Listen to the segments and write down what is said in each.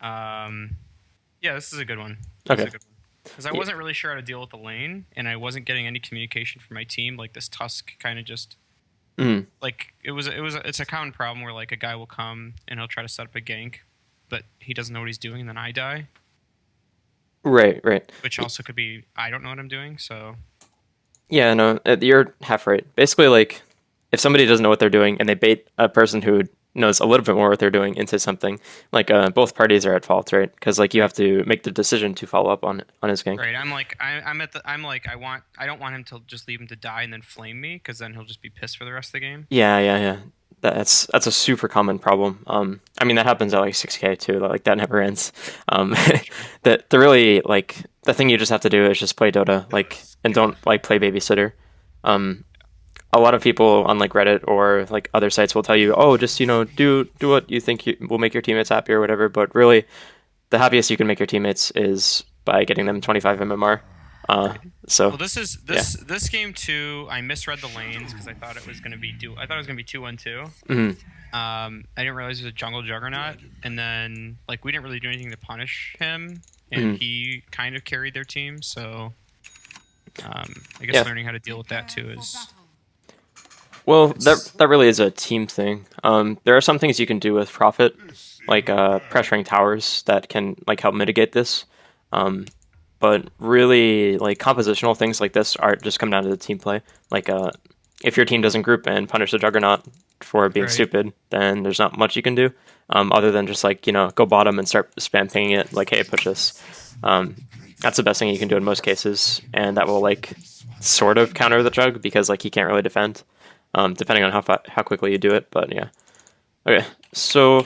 Yeah, this is a good one. This is Okay. a good one. Because I Yeah. wasn't really sure how to deal with the lane, and I wasn't getting any communication from my team. Like this Tusk kind of just Mhm. like it's a common problem where like a guy will come and he'll try to set up a gank, but he doesn't know what he's doing, and then I die, Right, right. which also could be I don't know what I'm doing. So Yeah, no, you're half right. Basically, like, if somebody doesn't know what they're doing and they bait a person who knows a little bit more what they're doing into something, like, both parties are at fault, right? Because like you right, have to make the decision to follow up on his gank. right. I'm like I don't want him to just leave him to die and then flame me because then he'll just be pissed for the rest of the game. Yeah, yeah, yeah. That's a super common problem. I mean that happens at like 6K too. Like that never ends. Um, Sure. the really like the thing you just have to do is just play Dota, like, and don't like play babysitter. Um, a lot of people on like Reddit or like other sites will tell you, oh, just do what you think will make your teammates happy or whatever. But really, the happiest you can make your teammates is by getting them 25 MMR. Uh, Right. so Well, this is yeah. this game too. I misread the lanes because I thought it was gonna be do. I thought it was gonna be 2-1-2. Mhm. I didn't realize it was a jungle juggernaut, and then like we didn't really do anything to punish him, and Mhm. he kind of carried their team. So I guess Yeah. learning how to deal with that too is Well, it's that really is a team thing. There are some things you can do with Prophet, like pressuring towers that can like help mitigate this. Um, but really, like compositional things like this are just come down to the team play. Like if your team doesn't group and punish the Juggernaut for being right. stupid, then there's not much you can do. Other than just like go bottom and start spam pinging it like, hey, push this. Um, that's the best thing you can do in most cases, and that will like sort of counter the Jug because like he can't really defend, depending on how quickly you do it. But yeah, okay. So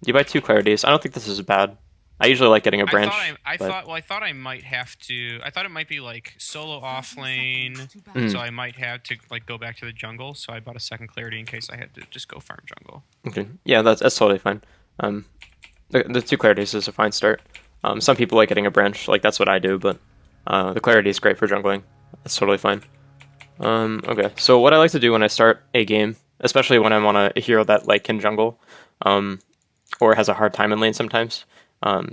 you buy two clarities. I don't think this is bad. I usually like getting a branch, but I thought I might have to. I thought it might be like solo off lane, so mm, I might have to like go back to the jungle. So I bought a second clarity in case I had to just go farm jungle. okay. Yeah, that's totally fine. Um, the two clarities is a fine start. Some people like getting a branch, like that's what I do, but the clarity is great for jungling. That's totally fine. Okay, so what I like to do when I start a game, especially when I'm on a hero that like can jungle, um, or has a hard time in lane sometimes.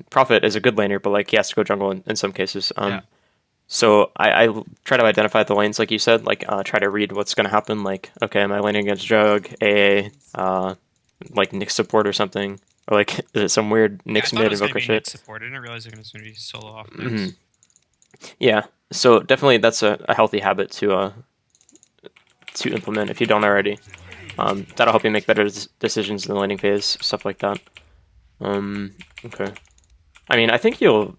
Prophet is a good laner, but like he has to go jungle in some cases. Yeah. So I try to identify the lanes, like you said, like try to read what's going to happen. Like, okay, am I laning against Jug, AA, like Nyx support or something, or like is it some weird Yeah, I Nyx thought it mid was going to invoker be Nick shit? support. I didn't realize it was going to be solo off Hmm. Nyx. Yeah, so definitely that's a healthy habit to implement if you don't already. That'll help you make better decisions in the laning phase, stuff like that. Okay. I mean, I think you'll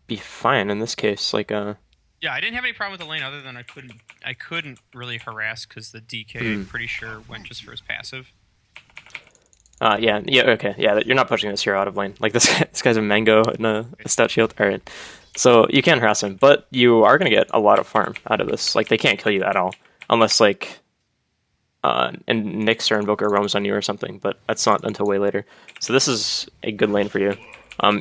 be fine in this case. Like, Yeah, I didn't have any problem with the lane other than I couldn't really harass because the DK I'm mm, pretty sure went just for his passive. yeah, yeah, okay, yeah. You're not pushing this hero out of lane. Like this guy's a mango and a stout shield. All right, so you can harass him, but you are gonna get a lot of farm out of this. Like they can't kill you at all, unless like and Nyx or Invoker roams on you or something. But that's not until way later. So this is a good lane for you.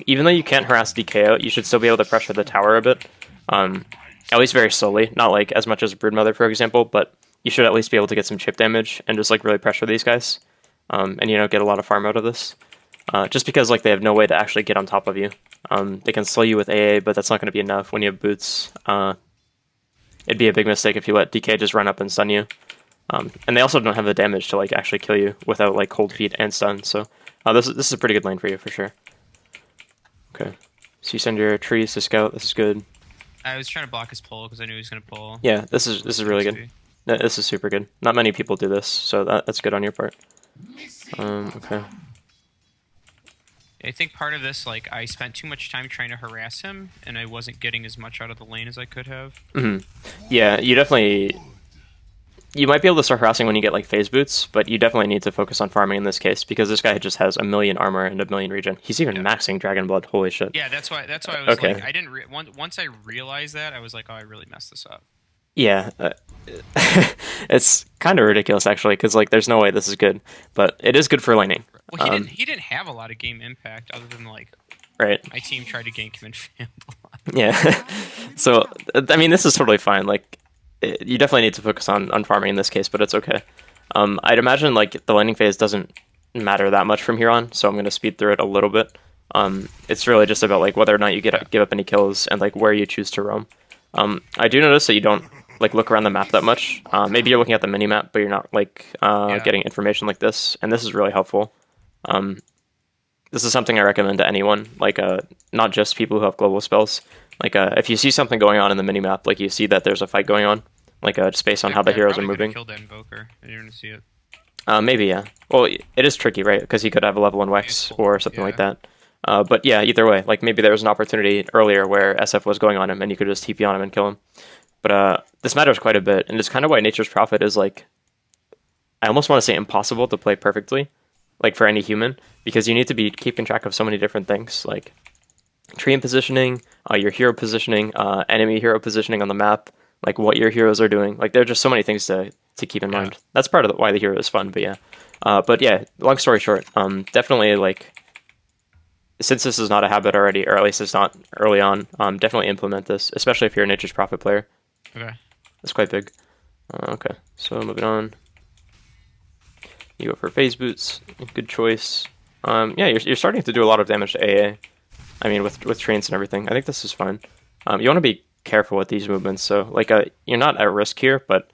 Even though you can't harass DK out, you should still be able to pressure the tower a bit. Um, at least very slowly, not like as much as Broodmother, for example, but you should at least be able to get some chip damage and just like really pressure these guys, and get a lot of farm out of this. Just because like they have no way to actually get on top of you. They can slow you with AA, but that's not going to be enough when you have boots. It'd be a big mistake if you let DK just run up and stun you. And they also don't have the damage to like actually kill you without like cold feet and stun. So this is a pretty good lane for you for sure. Okay, so you send your trees to scout. This is good. I was trying to block his pull because I knew he was going to pull. Yeah, this is really good. This is super good. Not many people do this, so that's good on your part. Okay. I think part of this, like, I spent too much time trying to harass him, and I wasn't getting as much out of the lane as I could have. Hmm. Yeah, you might be able to start harassing when you get like phase boots, but you definitely need to focus on farming in this case because this guy just has a million armor and a million regen. He's even Yeah. maxing Dragon Blood. Holy shit. Yeah, that's why I was like, Okay. I didn't once I realized that, I was like, oh, I really messed this up. Yeah. It's kind of ridiculous actually because like there's no way this is good, but it is good for laning. Well, he didn't have a lot of game impact other than like Right. my team tried to gank him and failed a lot. Yeah. So I mean, this is totally fine. Like, you definitely need to focus on farming in this case, but it's okay. I'd imagine like the laning phase doesn't matter that much from here on, so I'm going to speed through it a little bit. It's really just about like whether or not you give up any kills and like where you choose to roam. I do notice that you don't like look around the map that much. Maybe you're looking at the mini map, but you're not like getting information like this, and this is really helpful. This is something I recommend to anyone, like not just people who have global spells. Like if you see something going on in the mini map, like you see that there's a fight going on, like just based on how the heroes are moving. Killed that invoker. I didn't even see it. Maybe, yeah. Well, it is tricky, right? Because he could have a level 1 Wex or something like that. But yeah, either way, like maybe there was an opportunity earlier where SF was going on him and you could just TP on him and kill him. But this matters quite a bit, and it's kind of why Nature's Prophet is like, I almost want to say impossible to play perfectly, like for any human, because you need to be keeping track of so many different things, like tree and positioning, your hero positioning, enemy hero positioning on the map, like what your heroes are doing. Like there are just so many things to keep in mind. That's part of why the hero is fun, but yeah. But yeah, long story short, definitely like, since this is not a habit already, or at least it's not early on, definitely implement this, especially if you're a Nature's Prophet player. Okay. That's quite big. Okay, so moving on. You go for phase boots, good choice. Yeah, you're starting to do a lot of damage to AA. I mean, with trains and everything. I think this is fine. You want to be careful with these movements, so like you're not at risk here, but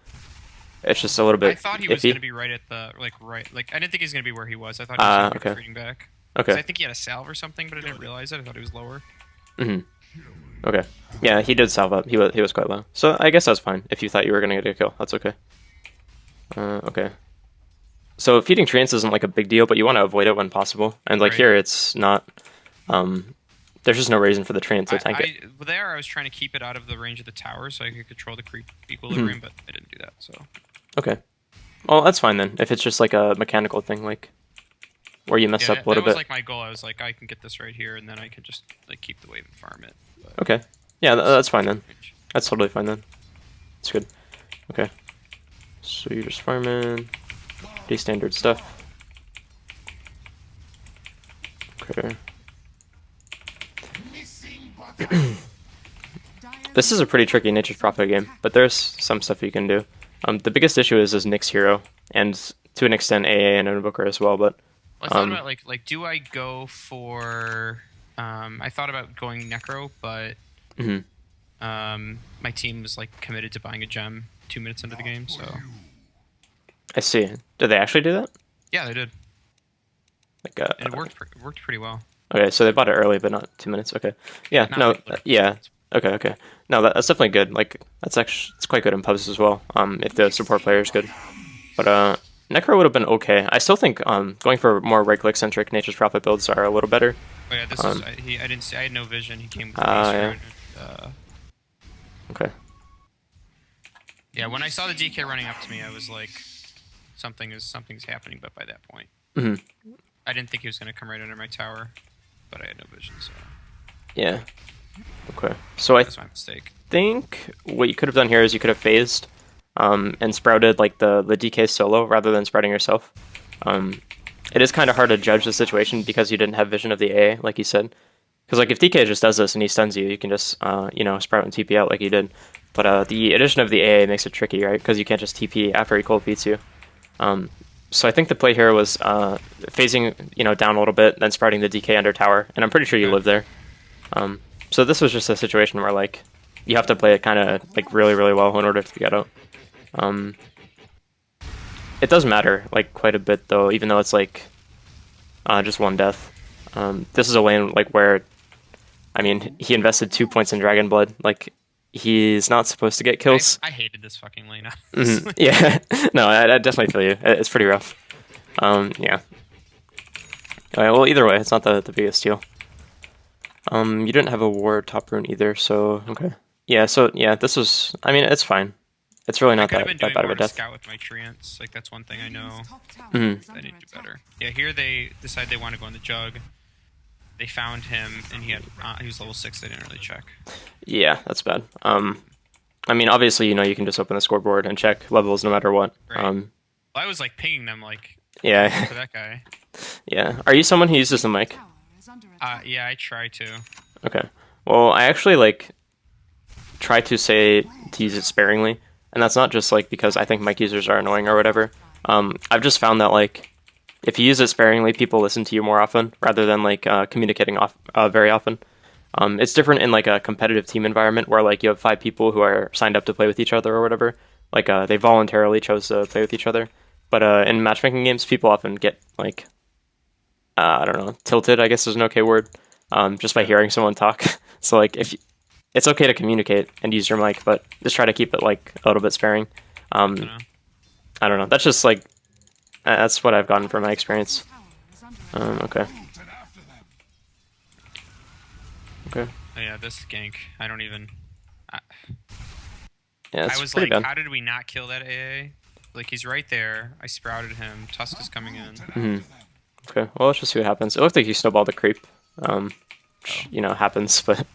it's just a little bit. I thought he was going to be right at the right. Like I didn't think he was going to be where he was. I thought he was going to be retreating back. Okay. I think he had a salve or something, but I didn't realize it. I thought he was lower. Okay. Yeah, he did salve up. He was quite low. So I guess that's fine. If you thought you were gonna get a kill, that's okay. Okay. So feeding treants isn't like a big deal, but you want to avoid it when possible. And like here, it's not. There's just no reason for the treant to tank it. There, I was trying to keep it out of the range of the tower so I could control the creep equilibrium, but I didn't do that. So. Okay. Well, that's fine then. If it's just like a mechanical thing, like where you mess up a little bit. That was like my goal. I was like, I can get this right here, and then I can just like keep the wave and farm it. But okay. Yeah, that's fine then. That's totally fine then. That's good. Okay. So you're just farming. Pretty standard stuff. Okay. This is a pretty tricky Nature's Prophet game, but there's some stuff you can do. The biggest issue is Nick's hero, and to an extent AA and Invoker as well, but I thought about like do I go for I thought about going Necro, but my team was like committed to buying a gem 2 minutes into the game, so I see. Did they actually do that? Yeah, they did. Like and it worked pretty well. Okay, so they bought it early, but not 2 minutes. Okay, yeah, no, yeah, okay. No, that's definitely good. Like it's quite good in pubs as well. If the support player is good, but Necro would have been okay. I still think going for more right-click centric Nature's Prophet builds are a little better. Oh yeah, this is I didn't see. I had no vision. He came with yeah. Okay. Yeah, when I saw the DK running up to me, I was like, something's happening. But by that point, I didn't think he was going to come right under my tower, but I had no vision. So yeah. Okay. So that's my mistake. Think what you could have done here is you could have phased. And sprouted like the DK solo rather than sprouting yourself. It is kind of hard to judge the situation because you didn't have vision of the AA, like you said. Because like if DK just does this and he stuns you, you can just sprout and TP out like you did. But the addition of the AA makes it tricky, right? Because you can't just TP after he cold beats you. So I think the play here was phasing down a little bit, then sprouting the DK under tower, and I'm pretty sure you live there. So this was just a situation where like you have to play it kind of like really well in order to get out. It does matter like quite a bit though, even though it's like just one death. This is a lane like where, I mean, he invested 2 points in Dragon Blood. Like he's not supposed to get kills. I hated this fucking lane. Yeah, no, I definitely feel you. It's pretty rough. Yeah. Alright, well, either way, it's not the biggest deal. You didn't have a ward top rune either, so okay. Yeah, so yeah, this was. I mean, it's fine. It's really not that bad of a death. Scout with my treants. Like that's one thing I know. I need to do better. Yeah, here they decide they want to go in the jug. They found him, and he was level 6. They didn't really check. Yeah, that's bad. I mean, obviously, you can just open the scoreboard and check levels no matter what. Right. Well, I was like pinging them, like yeah, for that guy. Yeah. Are you someone who uses the mic? Yeah, I try to. Okay. Well, I actually like try to use it sparingly. And that's not just like because I think mic users are annoying or whatever. I've just found that like if you use it sparingly, people listen to you more often rather than like communicating very often. It's different in like a competitive team environment where like you have 5 people who are signed up to play with each other or whatever. Like they voluntarily chose to play with each other. But in matchmaking games, people often get like I don't know, tilted, I guess is an okay word, just by hearing someone talk. So like it's okay to communicate and use your mic, but just try to keep it like a little bit sparing. I don't know. That's just like that's what I've gotten from my experience. Okay. Okay. Oh, yeah, this gank. I don't even. Yeah, it's I was pretty like, bad. how did we not kill that AA? Like he's right there. I sprouted him. Tusk is coming in. Okay. Well, let's just see what happens. It looked like he snowballed the creep. You know, happens, but.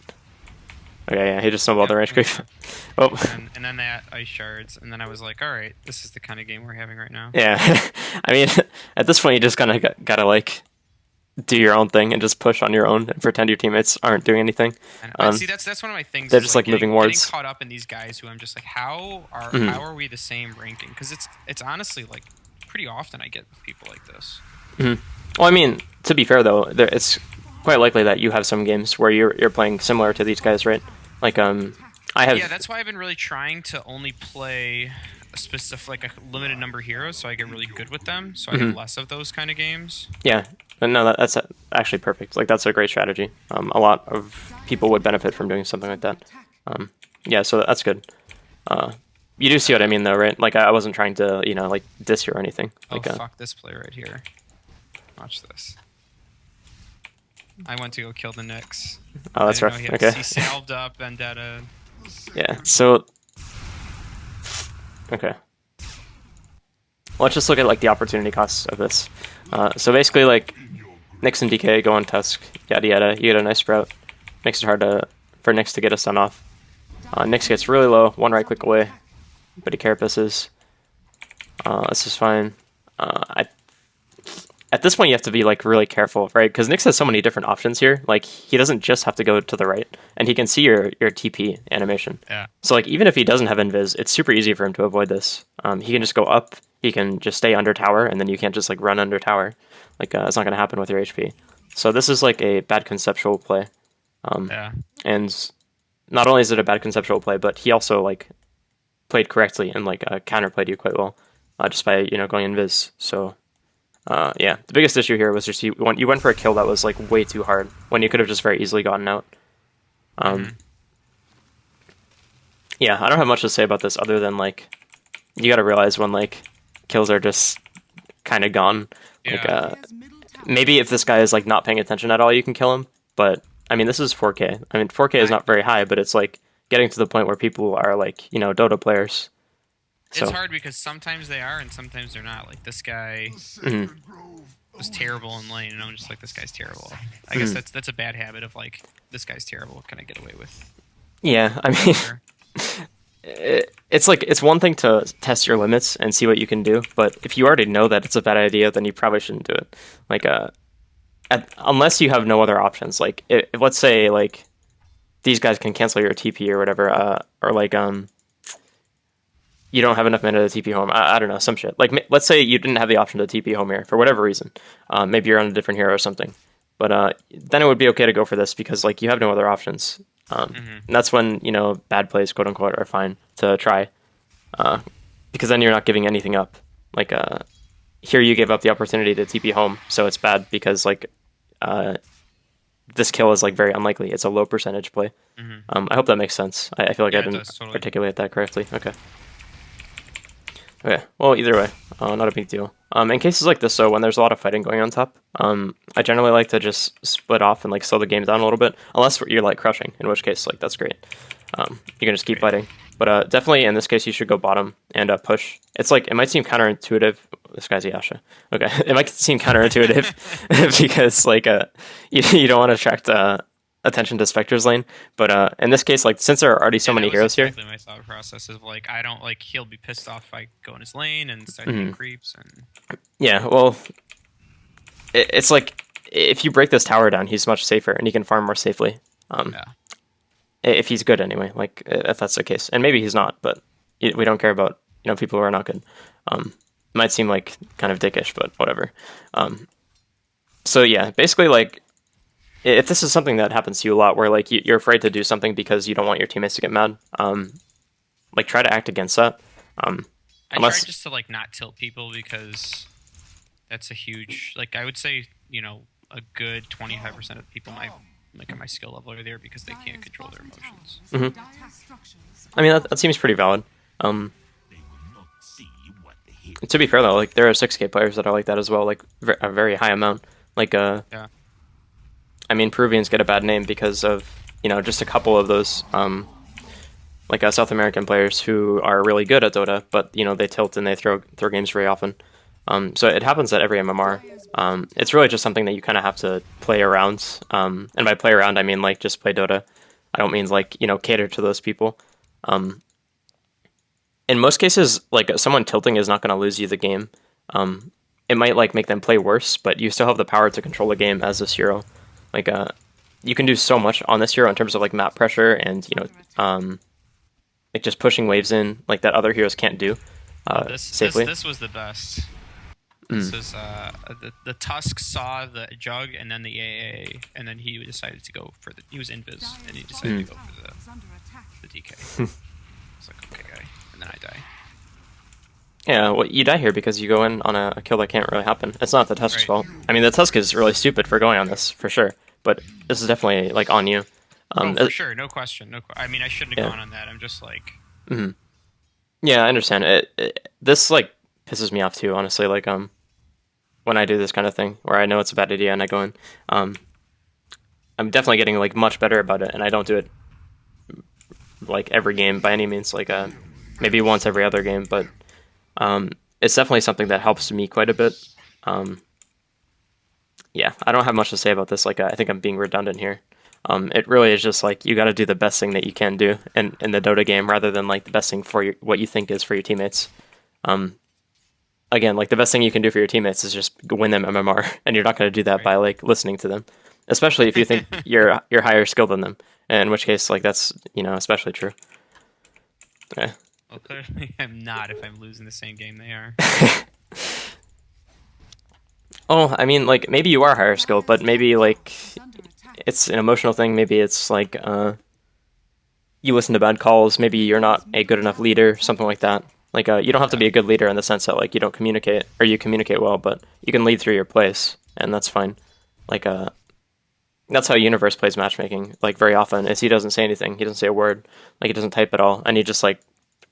Okay, yeah, he just snowballed the range creep. Oh. And then that ice shards, and then I was like, all right, this is the kind of game we're having right now. Yeah, I mean, at this point, you just kind of gotta like do your own thing and just push on your own and pretend your teammates aren't doing anything. See, that's one of my things. They're just like moving wards. Getting caught up in these guys who I'm just like, how are we the same ranking? Because it's honestly like pretty often I get people like this. Well, I mean, to be fair though, it's quite likely that you have some games where you're playing similar to these guys, right? Like I have. Yeah, that's why I've been really trying to only play a specific, like a limited number of heroes, so I get really good with them. So I have less of those kind of games. Yeah, but no, that's actually perfect. Like that's a great strategy. A lot of people would benefit from doing something like that. Yeah, so that's good. You do see what I mean, though, right? Like I wasn't trying to, you know, like diss you or anything. Like, oh fuck this play right here! Watch this. I went to go kill the Nyx. Oh, that's rough. Okay. He salved up Vendetta. Yeah. So. Okay. Let's just look at like the opportunity costs of this. So basically, like Nyx and DK go on Tusk, yada yada. You get a nice sprout. Makes it hard for Nyx to get a stun off. Nyx gets really low, 1 right click away, but he carapaces. This is fine. At this point, you have to be like really careful, right? Because Nyx has so many different options here. Like he doesn't just have to go to the right, and he can see your TP animation. Yeah. So like even if he doesn't have invis, it's super easy for him to avoid this. He can just go up. He can just stay under tower, and then you can't just like run under tower. Like it's not going to happen with your HP. So this is like a bad conceptual play. Yeah. And not only is it a bad conceptual play, but he also like played correctly and like counterplayed you quite well, just by going invis. So. Yeah, the biggest issue here was just you went for a kill that was like way too hard when you could have just very easily gotten out. Yeah, I don't have much to say about this other than like you got to realize when like kills are just kind of gone. Yeah. Like maybe if this guy is like not paying attention at all, you can kill him. But I mean, this is 4K. I mean, 4K is not very high, but it's like getting to the point where people are like Dota players. It's hard because sometimes they are and sometimes they're not. Like this guy was terrible in lane, and I'm just like, this guy's terrible. I guess that's a bad habit of like, this guy's terrible. What can I get away with? Yeah, I mean, it's like it's one thing to test your limits and see what you can do, but if you already know that it's a bad idea, then you probably shouldn't do it. Like, unless you have no other options. Like, let's say like these guys can cancel your TP or whatever, or like you don't have enough mana to TP home. I don't know, some shit. Like, let's say you didn't have the option to TP home here for whatever reason. Maybe you're on a different hero or something. But then it would be okay to go for this because like you have no other options. And that's when bad plays, quote unquote, are fine to try, because then you're not giving anything up. Like here, you gave up the opportunity to TP home, so it's bad because like this kill is like very unlikely. It's a low percentage play. I hope that makes sense. I feel like I didn't articulate that correctly. Okay, well, either way, not a big deal. In cases like this, though, when there's a lot of fighting going on top, I generally like to just split off and like slow the game down a little bit, unless you're like crushing, in which case, like, that's great. You can just keep fighting. But definitely, in this case, you should go bottom and push. It's like, it might seem counterintuitive. This guy's Yasha. Okay, it might seem counterintuitive because, like, you don't want to attract attention to Spectre's lane, but in this case, like, since there are already so many heroes here, my thought process is like, I don't like, he'll be pissed off if I go in his lane and start doing creeps and yeah, well, it's like if you break this tower down, he's much safer and he can farm more safely. If he's good anyway, like if that's the case, and maybe he's not, but we don't care about people who are not good. might seem like kind of dickish, but whatever. So yeah, basically like if this is something that happens to you a lot, where like you're afraid to do something because you don't want your teammates to get mad, like try to act against that. I try just to like not tilt people because that's a huge, like I would say, you know, a good 25% of people at my skill level are there because they can't control their emotions. I mean that seems pretty valid. To be fair though, like there are 6K players that are like that as well, like a very high amount. Like Yeah. I mean Peruvians get a bad name because of, you know, just a couple of those like South American players who are really good at Dota, but you know they tilt and they throw games very often. So it happens at every MMR. It's really just something that you kind of have to play around. And by play around, I mean like just play Dota. I don't mean like, you know, cater to those people. In most cases, like someone tilting is not going to lose you the game. It might like make them play worse, but you still have the power to control the game as this hero. Like you can do so much on this hero in terms of like map pressure and, you know, like just pushing waves in like that other heroes can't do safely. This was the best. This was the Tusk saw the Jug and then the AA, and then he decided to go for he was invis, and he decided to go for the DK. It's like, okay, guy, and then I die. Yeah, well, you die here because you go in on a kill that can't really happen. It's not the Tusk's fault. I mean, the Tusk is really stupid for going on this, for sure, but this is definitely, like, on you. For sure, no question. I mean, I shouldn't have gone on that. I'm just like... Yeah, I understand. This, like, pisses me off, too, honestly. Like, when I do this kind of thing, where I know it's a bad idea and I go in, I'm definitely getting, like, much better about it, and I don't do it, like, every game by any means. Like, maybe once every other game, but... it's definitely something that helps me quite a bit. Yeah, I don't have much to say about this. Like, I think I'm being redundant here. It really is just like you got to do the best thing that you can do in the Dota game, rather than like the best thing for what you think is for your teammates. Again, like the best thing you can do for your teammates is just win them MMR, and you're not going to do that by like listening to them, especially if you think you're higher skilled than them. In which case, like that's, you know, especially true. Yeah. Well, clearly I'm not if I'm losing the same game they are. Oh, I mean, like, maybe you are higher skilled, but maybe, like, it's an emotional thing. Maybe it's, like, you listen to bad calls. Maybe you're not a good enough leader, something like that. Like, you don't have to be a good leader in the sense that, like, you don't communicate, or you communicate well, but you can lead through your plays, and that's fine. Like, that's how Universe plays matchmaking, like, very often, is he doesn't say anything. He doesn't say a word. Like, he doesn't type at all, and he just, like,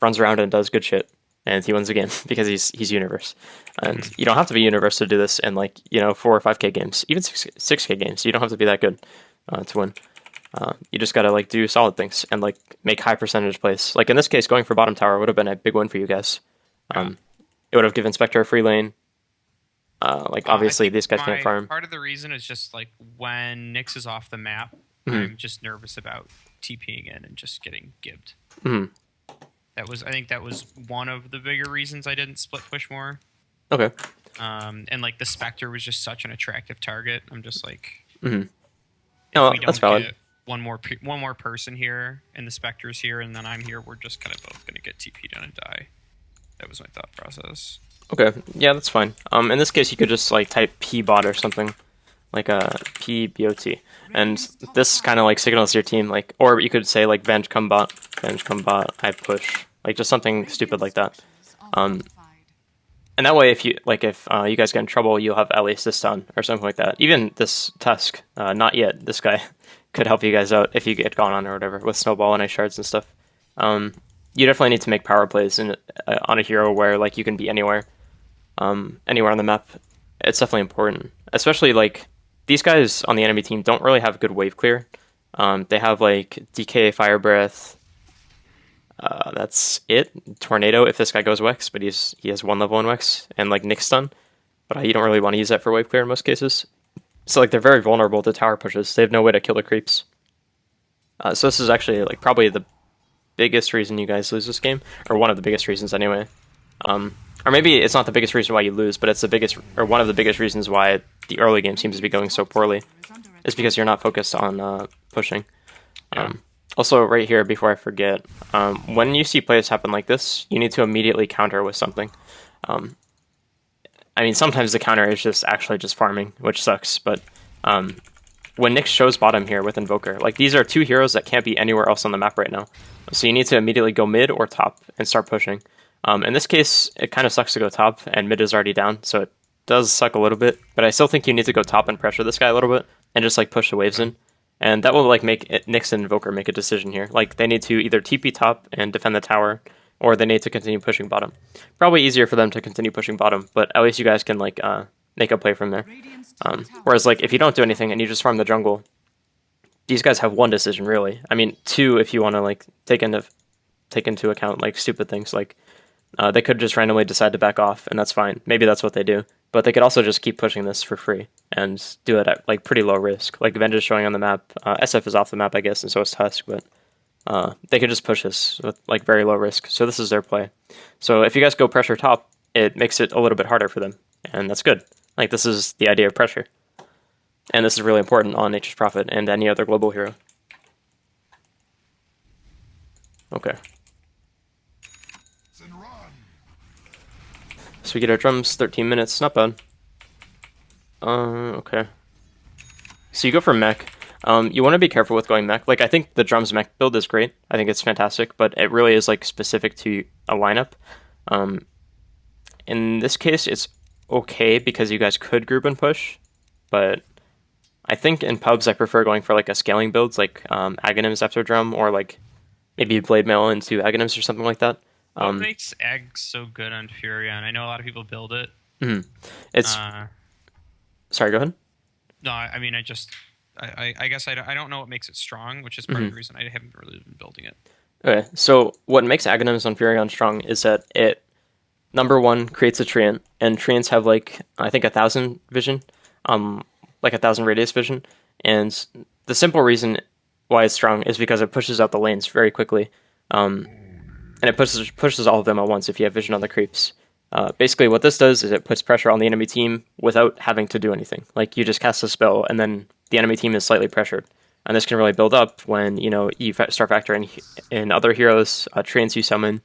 runs around and does good shit, and he wins the game because he's Universe. And you don't have to be Universe to do this in, like, you know, 4 or 5K games, even 6K games. You don't have to be that good to win. You just gotta like do solid things and like make high percentage plays. Like in this case, going for bottom tower would have been a big win for you guys. It would have given Spectre a free lane. Like obviously these guys can't farm. Part of the reason is just like when Nyx is off the map, I'm just nervous about TPing in and just getting gibbed. I think that was one of the bigger reasons I didn't split push more. Okay. And like the Spectre was just such an attractive target. I'm just like, No, that's valid. One more person here, and the Spectre's here, and then I'm here. We're just kind of both gonna get TP'd on and die. That was my thought process. Okay, yeah, that's fine. In this case, you could just like type pbot or something, like a pbot, and this kind of like signals your team, like, or you could say like venge come bot, I push, like just something stupid like that. And that way, if you guys get in trouble, you'll have at least this done or something like that. Even this Tusk, not yet. This guy could help you guys out if you get gone on or whatever with snowball and ice shards and stuff. You definitely need to make power plays on a hero where like you can be anywhere, anywhere on the map. It's definitely important, especially like these guys on the enemy team don't really have good wave clear. They have like DK, Fire Breath. That's it. Tornado if this guy goes Wex, but he has 1 level in Wex, and like Nyx stun, but you don't really want to use that for wave clear in most cases. So like they're very vulnerable to tower pushes. They have no way to kill the creeps. So this is actually like probably the biggest reason you guys lose this game, or one of the biggest reasons anyway. Or maybe it's not the biggest reason why you lose, but it's the biggest, or one of the biggest reasons why the early game seems to be going so poorly. Is because you're not focused on pushing. Also, right here, before I forget, when you see plays happen like this, you need to immediately counter with something. I mean, sometimes the counter is just actually just farming, which sucks. But when Nyx shows bottom here with Invoker, like these are two heroes that can't be anywhere else on the map right now. So you need to immediately go mid or top and start pushing. In this case, it kind of sucks to go top, and mid is already down, so it does suck a little bit. But I still think you need to go top and pressure this guy a little bit, and just like push the waves in. And that will like make Nyx and Invoker make a decision here. Like they need to either TP top and defend the tower, or they need to continue pushing bottom. Probably easier for them to continue pushing bottom, but at least you guys can like make a play from there. Whereas like if you don't do anything and you just farm the jungle, these guys have one decision really. I mean, two if you want to like take into account like stupid things like they could just randomly decide to back off, and that's fine. Maybe that's what they do. But they could also just keep pushing this for free and do it at like pretty low risk. Like Avenge is showing on the map. SF is off the map, I guess, and so is Tusk, but they could just push this with like very low risk. So this is their play. So if you guys go pressure top, it makes it a little bit harder for them, and that's good. Like this is the idea of pressure. And this is really important on Nature's Prophet and any other global hero. Okay. So we get our drums, 13 minutes, not bad. Okay. So you go for mech. You want to be careful with going mech. Like, I think the drums mech build is great. I think it's fantastic, but it really is, like, specific to a lineup. In this case, it's okay because you guys could group and push, but I think in pubs I prefer going for, like, a scaling build, like Aghanims after drum, or, like, maybe Blade Mail into Aghanims or something like that. What makes Egg so good on Furion? I know a lot of people build it. It's... Sorry, go ahead. No, I mean, I guess I don't know what makes it strong, which is part of the reason I haven't really been building it. Okay, so what makes Aghanims on Furion strong is that it, number one, creates a Treant, and Treants have, like, I think 1,000 vision, like 1,000 radius vision, and the simple reason why it's strong is because it pushes out the lanes very quickly. And it pushes all of them at once if you have vision on the creeps. Basically, what this does is it puts pressure on the enemy team without having to do anything. Like, you just cast a spell, and then the enemy team is slightly pressured. And this can really build up when, you know, you start factoring in other heroes, Treants you summon,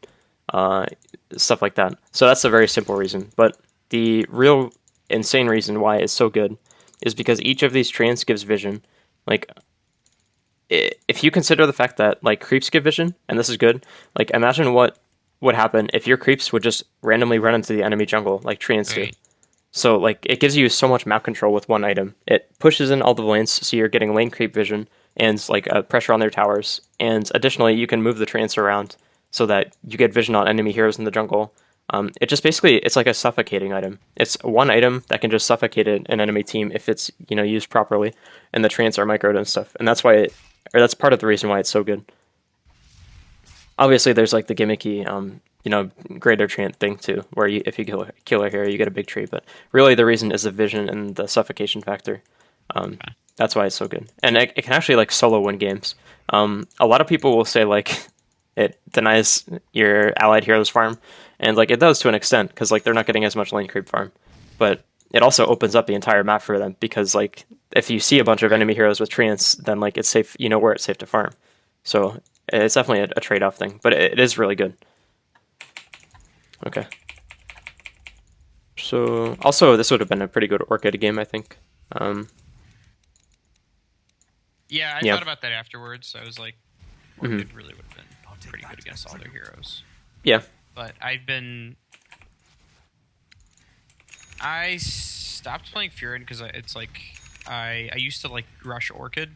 stuff like that. So that's a very simple reason. But the real insane reason why it's so good is because each of these Treants gives vision. Like, if you consider the fact that like creeps give vision, and this is good, like imagine what would happen if your creeps would just randomly run into the enemy jungle like Treants do. So like it gives you so much map control with one item. It pushes in all the lanes, so you're getting lane creep vision and like pressure on their towers. And additionally, you can move the Treants around so that you get vision on enemy heroes in the jungle. It just basically, it's like a suffocating item. It's one item that can just suffocate an enemy team if it's, you know, used properly, and the Treants are microed and stuff. And that's why that's part of the reason why it's so good. Obviously, there's like the gimmicky, you know, greater Treant thing too, where if you kill a hero, you get a big tree. But really, the reason is the vision and the suffocation factor. That's why it's so good, and it can actually like solo win games. A lot of people will say like it denies your allied heroes farm, and like it does to an extent because like they're not getting as much lane creep farm, but it also opens up the entire map for them because like if you see a bunch of enemy heroes with Treants, then like it's safe, you know where it's safe to farm. So it's definitely a trade-off thing, but it is really good. Okay. So also this would have been a pretty good Orchid game, I think. Yeah, I thought about that afterwards. I was like, Orchid really would have been pretty good against all their heroes. Yeah. But I stopped playing Furion because it's like I used to like rush Orchid.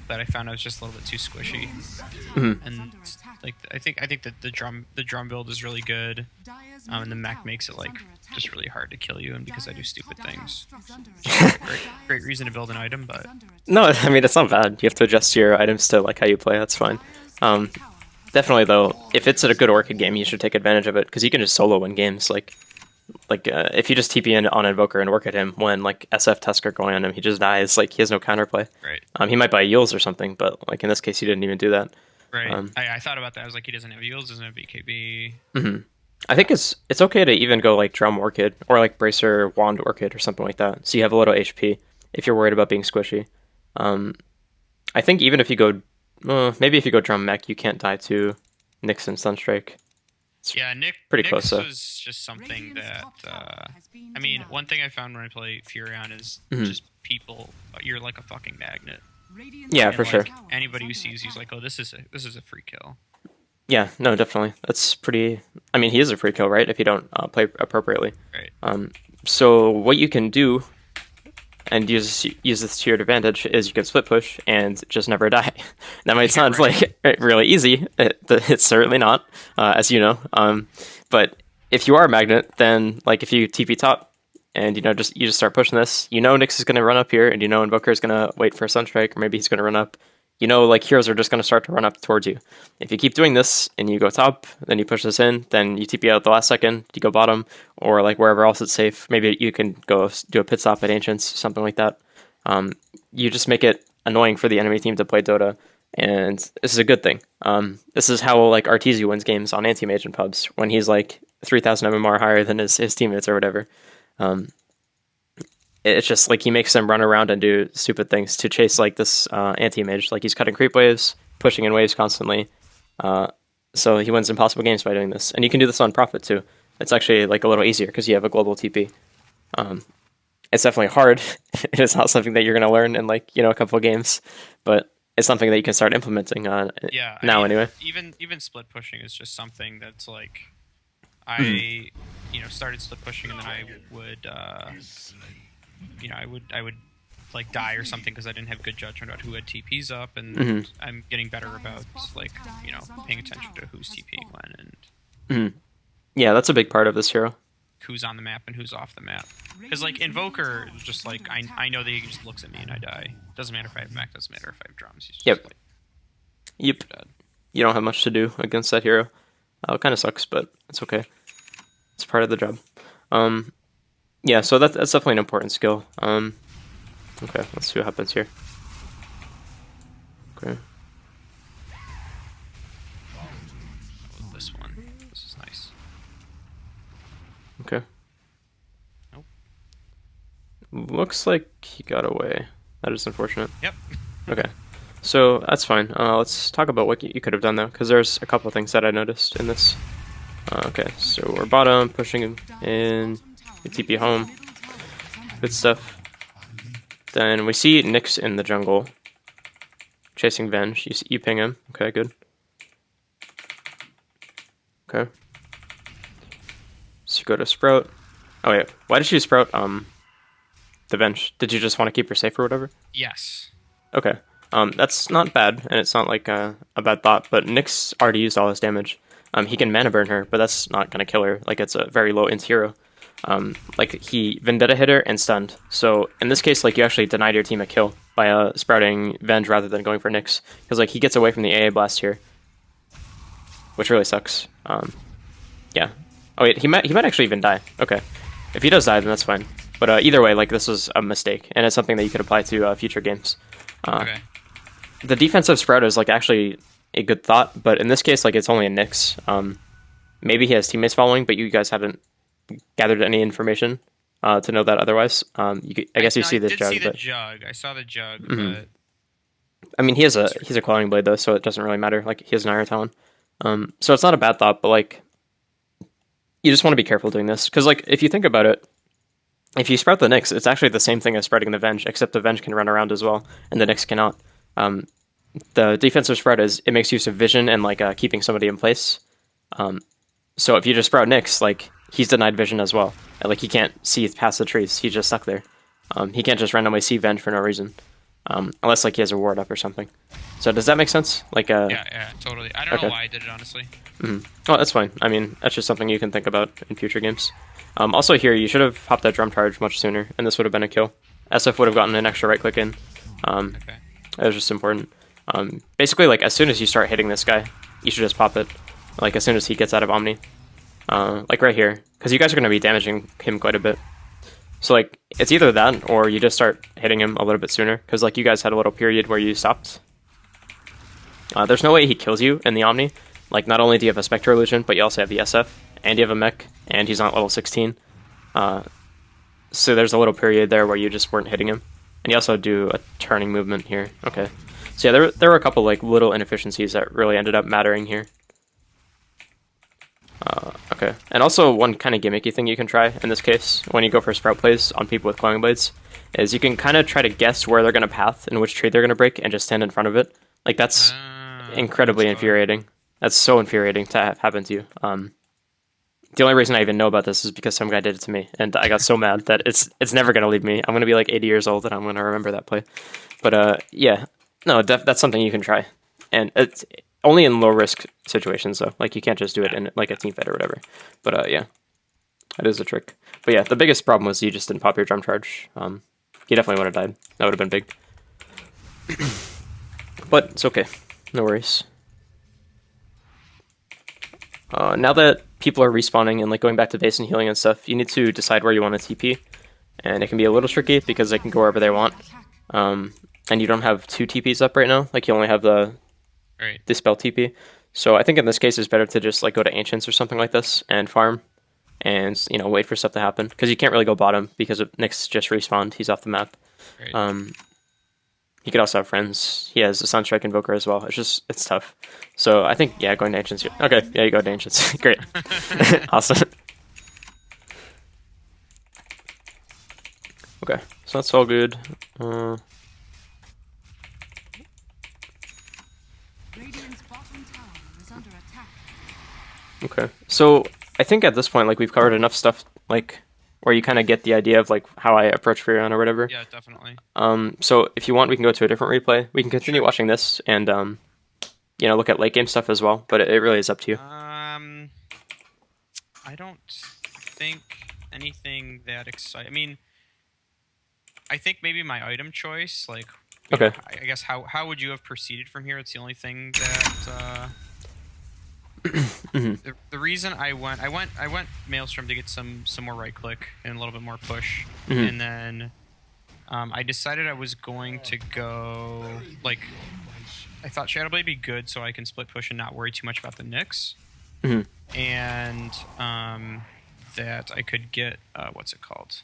But I found I was just a little bit too squishy. And like I think that the drum build is really good. And the mech makes it like just really hard to kill you, and because I do stupid things. Great reason to build an item, but no, I mean it's not bad. You have to adjust your items to like how you play. That's fine. Definitely though, if it's a good Orchid game, you should take advantage of it because you can just solo win games. Like if you just TP in on Invoker and Orchid him when like SF Tusk are going on him, he just dies. Like he has no counterplay. Right. He might buy Yules or something, but like in this case, he didn't even do that. Right. I thought about that. I was like, he doesn't have Yules, doesn't have BKB. I think it's okay to even go like Drum Orchid or like Bracer Wand Orchid or something like that. So you have a little HP if you're worried about being squishy. I think even if you go, maybe if you go Drum Mech, you can't die to Nyx and Sunstrike. Yeah, pretty Nyx close, though. was just something that I mean, one thing I found when I play Furion is Mhm. just people. You're like a fucking magnet. Yeah, And, for sure. Anybody who sees you's like, oh, this is a free kill. Yeah, no, definitely. That's pretty. I mean, he is a free kill, right? If you don't play appropriately. Right. So what you can do, and use this to your advantage, is you can split push and just never die. That might sound right. like really easy. It's certainly not, as you know. But if you are a magnet, then like if you TP top and you just start pushing this, Nyx is going to run up here, and Invoker is going to wait for a Sunstrike, or maybe he's going to run up. Like heroes are just going to start to run up towards you. If you keep doing this and you go top, then you push this in, then you TP out at the last second, you go bottom, or like wherever else it's safe. Maybe you can go do a pit stop at Ancients, something like that. You just make it annoying for the enemy team to play Dota, and this is a good thing. This is how like Arteezy wins games on anti-mage and pubs, when he's like 3,000 MMR higher than his teammates or whatever. It's just like he makes them run around and do stupid things to chase like this anti-mage. Like he's cutting creep waves, pushing in waves constantly. So he wins impossible games by doing this. And you can do this on Prophet too. It's actually like a little easier because you have a global TP. It's definitely hard. It is not something that you're going to learn in like, a couple of games, but it's something that you can start implementing now anyway. Even split pushing is just something that's like, I started split pushing, and then I would I would like die or something because I didn't have good judgment about who had TPs up, and I'm getting better about like paying attention to who's TPing when and yeah, that's a big part of this hero. Who's on the map and who's off the map. Because like Invoker, just like I know that he just looks at me and I die. Doesn't matter if I have mech, doesn't matter if I have drums. He's just Yep. dead. You don't have much to do against that hero. It kind of sucks, but it's okay. It's part of the job. Yeah, so that's definitely an important skill. Okay, let's see what happens here. Okay. This one. This is nice. Okay. Nope. Looks like he got away. That is unfortunate. Yep. Okay. So that's fine. Let's talk about what you could have done though, because there's a couple of things that I noticed in this. Okay, so we're bottom, pushing in, TP home, good stuff. Then we see Nyx in the jungle, chasing Venge. You ping him. Okay, good. Okay. So you go to Sprout. Oh wait, why did you Sprout the Venge? Did you just want to keep her safe or whatever? Yes. Okay. That's not bad, and it's not like a bad thought, but Nyx already used all his damage. He can mana burn her, but that's not going to kill her. Like, it's a very low int hero. Like, he Vendetta hit her and stunned. So, in this case, like, you actually denied your team a kill by sprouting Venge rather than going for Nyx. Because, like, he gets away from the AA blast here, which really sucks. Yeah. Oh, wait, he might actually even die. Okay. If he does die, then that's fine. But either way, like, this was a mistake, and it's something that you could apply to future games. Okay. The defensive sprout is, like, actually a good thought, but in this case, like, it's only a Nyx. Maybe he has teammates following, but you guys haven't gathered any information to know that otherwise. I guess you see this jug. I saw the jug, but I mean, he's a clawing blade though, so it doesn't really matter. Like, he has an iron talon. So it's not a bad thought, but like, you just want to be careful doing this, because like, if you think about it, if you sprout the Nyx, it's actually the same thing as spreading the Venge, except the Venge can run around as well, and the Nyx cannot. The defensive spread it makes use of vision and like keeping somebody in place. So if you just sprout Nyx, like, he's denied vision as well. And, like, he can't see past the trees. He's just stuck there. He can't just randomly see Venge for no reason, unless like he has a ward up or something. So does that make sense? Like, yeah, totally. I don't know why I did it, honestly. Oh, that's fine. I mean, that's just something you can think about in future games. Also here, you should have popped that drum charge much sooner, and this would have been a kill. SF would have gotten an extra right click in. Okay. It was just important. Basically, like, as soon as you start hitting this guy, you should just pop it. Like, as soon as he gets out of Omni. Like right here. Because you guys are going to be damaging him quite a bit. So, like, it's either that, or you just start hitting him a little bit sooner. Because, like, you guys had a little period where you stopped. There's no way he kills you in the Omni. Like, not only do you have a Spectre Illusion, but you also have the SF, and you have a mech, and he's not level 16. So there's a little period there where you just weren't hitting him. And you also do a turning movement here. Okay. So yeah, there were a couple like little inefficiencies that really ended up mattering here. Okay. And also one kind of gimmicky thing you can try in this case when you go for sprout plays on people with glowing blades is you can kind of try to guess where they're going to path and which tree they're going to break and just stand in front of it. Like that's incredibly infuriating. That's so infuriating to have happen to you. The only reason I even know about this is because some guy did it to me, and I got so mad that it's never going to leave me. I'm going to be like 80 years old and I'm going to remember that play. But yeah, no, that's something you can try. And it's only in low risk situations though. Like you can't just do it in like a team fight or whatever. But yeah, that is a trick. But yeah, the biggest problem was you just didn't pop your drum charge. He definitely would have died. That would have been big. But it's okay. No worries. Now that people are respawning and like going back to base and healing and stuff, you need to decide where you want to TP. And it can be a little tricky because they can go wherever they want. And you don't have 2 TPs up right now. Like you only have the spell TP. So I think in this case it's better to just like go to Ancients or something like this and farm. And, you know, wait for stuff to happen. Because you can't really go bottom because Nick's just respawned. He's off the map. He could also have friends. He has a Sunstrike Invoker as well. It's tough. So I think, yeah, going to Ancients. Okay, yeah, you go to Ancients. Great. Awesome. Okay, so that's all good. Okay, so I think at this point, like, we've covered enough stuff, like, where you kind of get the idea of, like, how I approach Furion or whatever. Yeah, definitely. So if you want, we can go to a different replay. We can continue watching this and, you know, look at late game stuff as well, but it really is up to you. I don't think anything that exciting. I mean, I think maybe my item choice, like, okay. Know, I guess how would you have proceeded from here? It's the only thing that. The reason I went Maelstrom to get some more right click and a little bit more push, and then I decided I was going to go like I thought Shadowblade would be good so I can split push and not worry too much about the Nyx, and that I could get what's it called,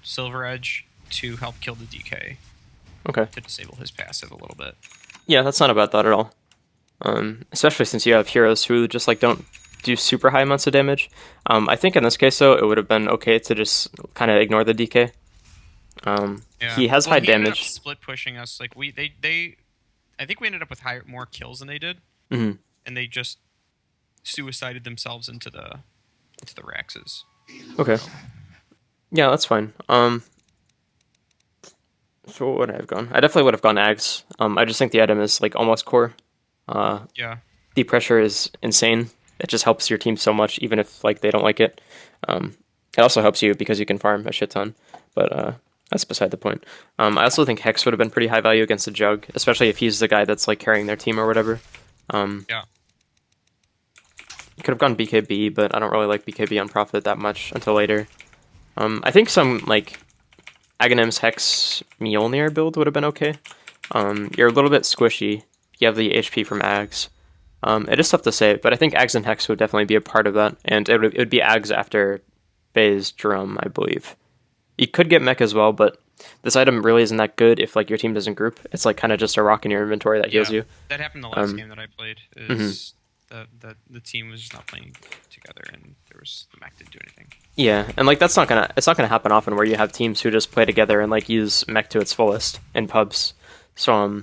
Silver Edge to help kill the DK. Okay. To disable his passive a little bit. Yeah, that's not a bad thought at all. Especially since you have heroes who just like don't do super high amounts of damage. I think in this case though, it would have been okay to just kind of ignore the DK. Yeah. He has high damage. Ended up split pushing us. Like I think we ended up with more kills than they did, and they just suicided themselves into the Raxes. Okay. Yeah, that's fine. So what would I have gone? I definitely would have gone Ags. I just think the item is like almost core. Yeah. Deep pressure is insane. It just helps your team so much, even if like they don't like it. It also helps you because you can farm a shit ton. But that's beside the point. I also think Hex would have been pretty high value against the Jug, especially if he's the guy that's like carrying their team or whatever. Yeah. You could have gone BKB, but I don't really like BKB on Prophet that much until later. I think some like Aghanim's Hex Mjolnir build would have been okay. You're a little bit squishy. You have the HP from Ags. It is tough to say, but I think Ags and Hex would definitely be a part of that, and it would be Ags after Baze Drum, I believe. You could get Mech as well, but this item really isn't that good if like your team doesn't group. It's like kind of just a rock in your inventory that heals you. That happened the last game that I played. Is the team was just not playing together, and the Mech didn't do anything. Yeah, and like it's not gonna happen often where you have teams who just play together and like use Mech to its fullest in pubs. So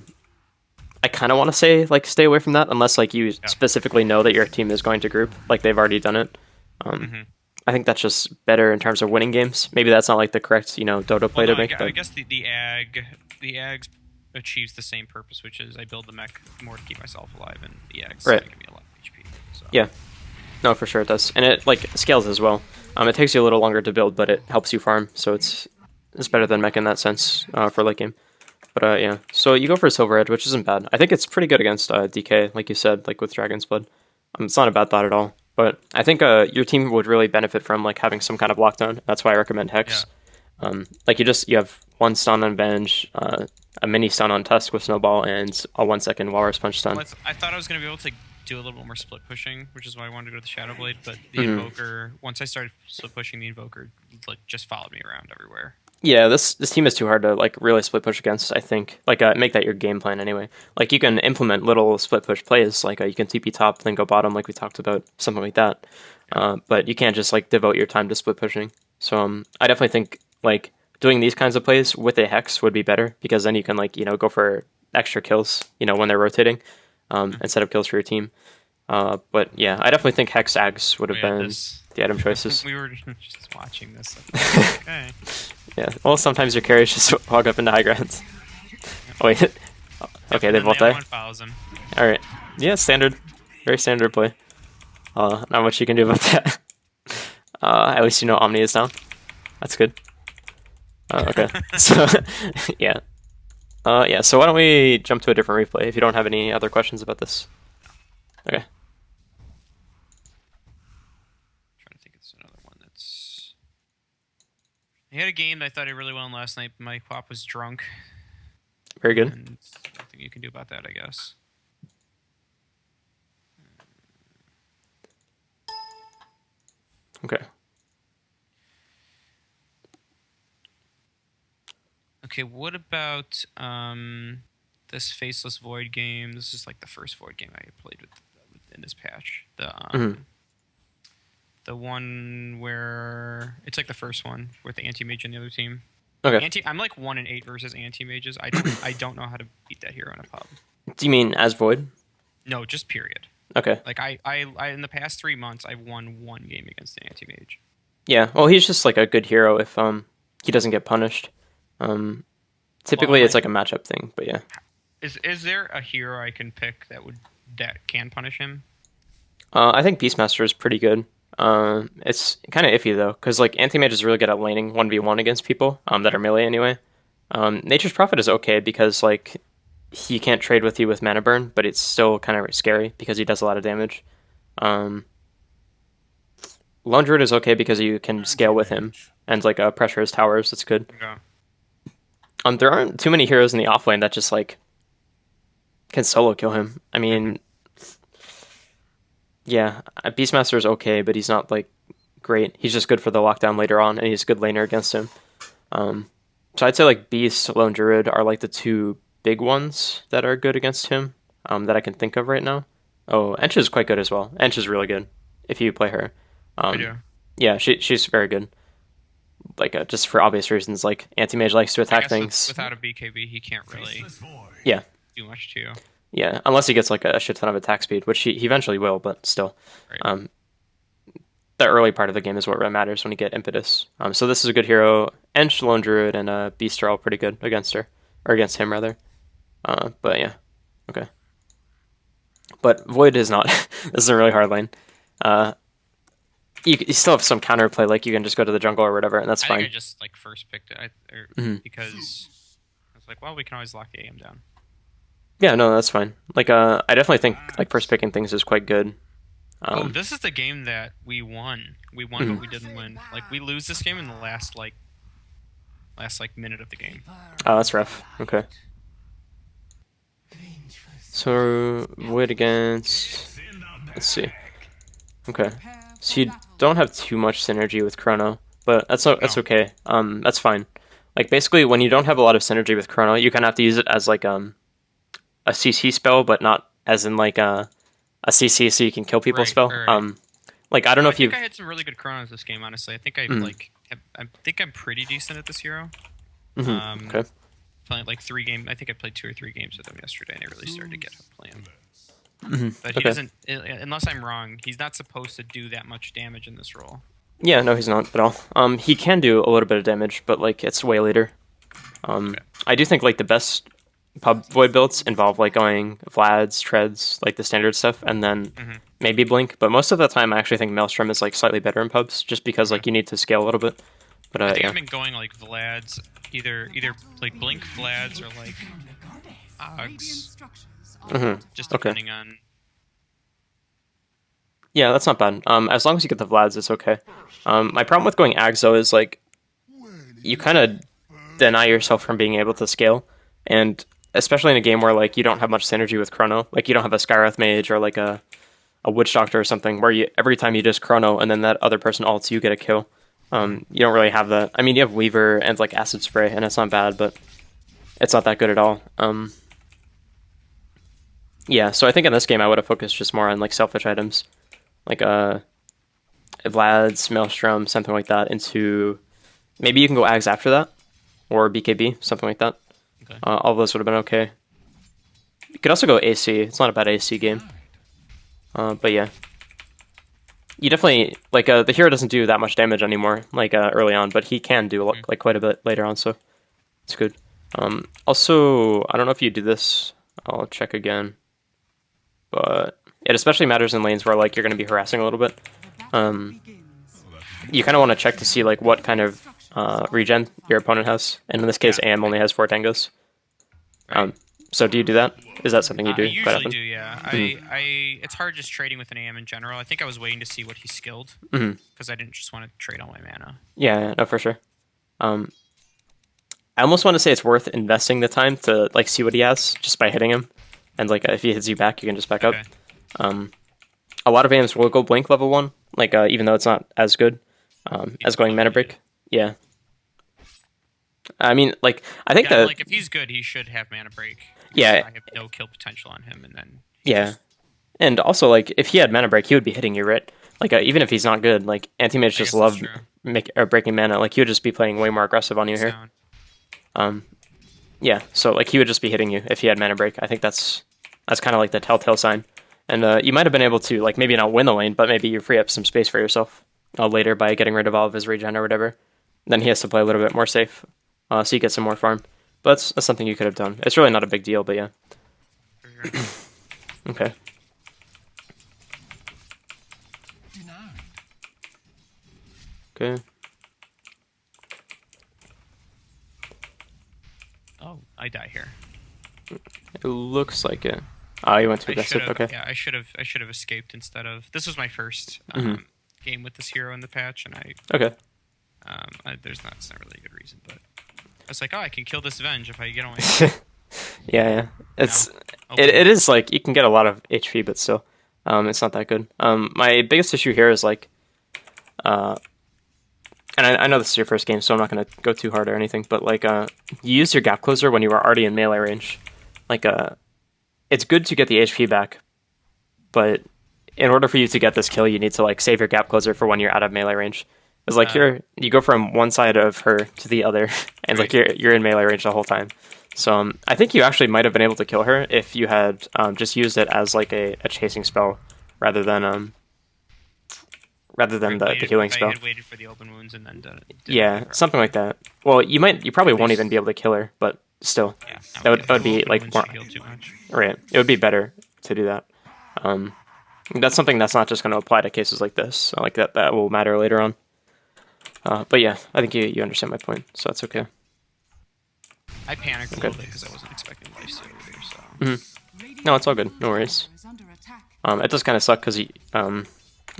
I kind of want to say like stay away from that unless like you specifically know that your team is going to group, like they've already done it. I think that's just better in terms of winning games. Maybe that's not like the correct Dota play to make. I guess the Ags achieves the same purpose, which is I build the Mech more to keep myself alive, and the Ags give me a lot of HP. So. Yeah, no, for sure it does, and it like scales as well. It takes you a little longer to build, but it helps you farm, so it's better than Mech in that sense for late game. But yeah, so you go for Silver Edge, which isn't bad. I think it's pretty good against DK, like you said, like with Dragon's Blood. It's not a bad thought at all. But I think your team would really benefit from like having some kind of lockdown. That's why I recommend Hex. Yeah. Like you have one stun on Venge, a mini stun on Tusk with Snowball, and a 1 second Walrus Punch stun. Well, I thought I was going to be able to do a little bit more split pushing, which is why I wanted to go to the Shadowblade. But the Invoker, once I started split pushing, the Invoker like just followed me around everywhere. Yeah, this team is too hard to like really split push against. I think like make that your game plan anyway. Like you can implement little split push plays, like you can TP top then go bottom, like we talked about, something like that. But you can't just like devote your time to split pushing. So I definitely think like doing these kinds of plays with a hex would be better because then you can like go for extra kills when they're rotating instead of kills for your team. But yeah, I definitely think hex ags would have been the item choices. We were just watching this. Okay. Yeah, well, sometimes your carries just walk up into high grounds. Oh, wait. Okay, they both die. Alright. Yeah, standard. Very standard play. Not much you can do about that. At least Omni is down. That's good. Okay. So, yeah. Yeah, so why don't we jump to a different replay if you don't have any other questions about this. Okay. I had a game that I thought I really won last night. My quap was drunk. Very good. And nothing you can do about that, I guess. Okay. Okay, what about this Faceless Void game? This is like the first Void game I played with in this patch. The one where it's like the first one with the anti-mage and the other team. Okay. I'm like 1-8 versus anti-mages. I don't know how to beat that hero in a pub. Do you mean as Void? No, just period. Okay. Like I in the past 3 months I've won 1 game against an anti-mage. Yeah. Well, he's just like a good hero if he doesn't get punished. Typically it's like a matchup thing, but yeah. Is there a hero I can pick that can punish him? I think Beastmaster is pretty good. It's kind of iffy though, because like anti-mage is really good at laning 1v1 against people that are melee anyway. Nature's Prophet is okay because like he can't trade with you with mana burn, but it's still kind of scary because he does a lot of damage. Lone Druid is okay because you can scale with him and like pressure his towers. That's good. Yeah. There aren't too many heroes in the offlane that just like can solo kill him. I mean, yeah, Beastmaster is okay, but he's not like great. He's just good for the lockdown later on, and he's a good laner against him. So I'd say like Beast, Lone Druid are like the 2 big ones that are good against him that I can think of right now. Oh, Ench is quite good as well. Ench is really good if you play her. Yeah, she's very good. Like just for obvious reasons, like anti-mage likes to attack things. Without a BKB, he can't really do much to you. Yeah, unless he gets like a shit ton of attack speed, which he eventually will, but still. Right. The early part of the game is what really matters when you get impetus. So this is a good hero. Ench, Lone Druid, and Beast are all pretty good against her. Or against him, rather. But yeah. Okay. But Void is not. This is a really hard lane. You still have some counterplay, like you can just go to the jungle or whatever, and that's fine. I think I just like first picked it because I was like, well, we can always lock the AM down. Yeah, no, that's fine. Like, I definitely think like first picking things is quite good. This is the game that we won. We won, but we didn't win. Like, we lose this game in the last minute of the game. Oh, that's rough. Okay. So Void against. Let's see. Okay. So you don't have too much synergy with Chrono, but that's okay. That's fine. Like basically, when you don't have a lot of synergy with Chrono, you kind of have to use it as like a CC spell, but not as in like a CC so you can kill people spell. Right. Like I don't know if you. I think I had some really good Chronos this game. Honestly, I think I think I'm pretty decent at this hero. Okay. Playing like 3 games. I think I played 2 or 3 games with him yesterday, and I really started to get hooked playing him. But he doesn't, unless I'm wrong, he's not supposed to do that much damage in this role. Yeah, no, he's not at all. He can do a little bit of damage, but like it's way later. Okay. I do think like the best pub Void builds involve like going Vlad's, Treads, like the standard stuff, and then maybe Blink. But most of the time, I actually think Maelstrom is like slightly better in pubs, just because like you need to scale a little bit. But I think I've been going like Vlad's, either like Blink Vlad's or like Ogs. Just depending on. Yeah, that's not bad. As long as you get the Vlads, it's okay. My problem with going Ags though is like you kind of deny yourself from being able to scale, and especially in a game where like you don't have much synergy with Chrono, like you don't have a Skywrath Mage or like a Witch Doctor or something, where you every time you just Chrono and then that other person ults, you get a kill. You don't really have that. I mean, you have Weaver and like Acid Spray, and it's not bad, but it's not that good at all. Yeah, so I think in this game I would have focused just more on like selfish items, like Vlad's, Maelstrom, something like that. Into maybe you can go Ags after that, or BKB, something like that. Okay. All of those would have been okay. You could also go AC. It's not a bad AC game. But yeah, you definitely like the hero doesn't do that much damage anymore, like early on, but he can do like quite a bit later on, so it's good. Also, I don't know if you do this. I'll check again. But it especially matters in lanes where like you're going to be harassing a little bit. You kind of want to check to see like what kind of regen your opponent has, and in this case, AM only has 4 tangos. So do you do that? Is that something you do? I usually do, yeah. It's hard just trading with an AM in general. I think I was waiting to see what he skilled because I didn't just want to trade all my mana. Yeah, no, for sure. I almost want to say it's worth investing the time to like see what he has just by hitting him. And like if he hits you back, you can just back up. A lot of AMs will go Blink level 1, like even though it's not as good as going Mana Break. Yeah. I mean, like I think that like if he's good, he should have Mana Break. Yeah. I have no kill potential on him, and then and also like if he had Mana Break, he would be hitting you, right? Like even if he's not good, like anti-mage just love breaking mana. Like he would just be playing way more aggressive on you here. Yeah, so like he would just be hitting you if he had Mana Break. I think that's kind of like the telltale sign. And you might have been able to like maybe not win the lane, but maybe you free up some space for yourself later by getting rid of all of his regen or whatever. Then he has to play a little bit more safe, so you get some more farm. But that's something you could have done. It's really not a big deal, but yeah. Okay. Okay. Oh, I die here. It looks like it. Oh, you went too aggressive. Okay. Yeah, I should have escaped instead of. This was my first game with this hero in the patch, and Okay. It's not really a good reason, but I was like, oh, I can kill this Venge if I get on. Yeah. It is like you can get a lot of HP, but still, it's not that good. My biggest issue here is like, and I know this is your first game, so I'm not gonna go too hard or anything, but like, you used your gap closer when you were already in melee range. Like, it's good to get the HP back, but in order for you to get this kill, you need to like save your gap closer for when you're out of melee range. It's like you go from one side of her to the other, and like you're in melee range the whole time. So I think you actually might have been able to kill her if you had just used it as like a chasing spell rather than the healing spell. I had waited for the open wounds and then done it. Something like that. Well, you probably won't even be able to kill her, but still, that would be like more. Right, it would be better to do that. That's something that's not just going to apply to cases like this. Like that will matter later on. But yeah, I think you understand my point, so that's okay. I panicked a little bit because I wasn't expecting lifesteal either. So. No, it's all good. No worries. It does kind of suck because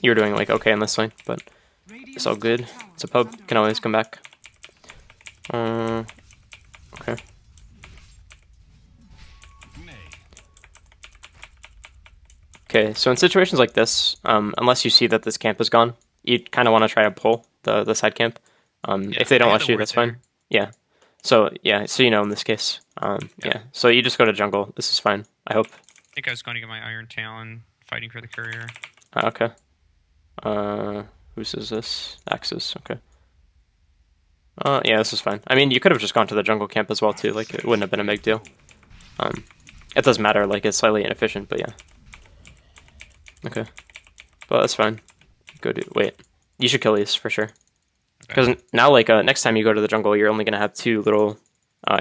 you're doing like okay in this lane, but it's all good. It's a pub. Can always come back. Okay. Okay, so in situations like this, unless you see that this camp is gone, you kind of want to try to pull the side camp. If they don't let you, that's fine. Yeah. So you know in this case, yeah. So you just go to jungle. This is fine. I hope. I think I was going to get my Iron Talon fighting for the courier. Okay. Whose is this? Axis. Okay. Yeah, this is fine. I mean, you could have just gone to the jungle camp as well too. Like it wouldn't have been a big deal. It does matter. Like it's slightly inefficient, but yeah. Okay. But that's fine. Wait. You should kill these for sure. Because now, like, next time you go to the jungle, you're only going to have 2 little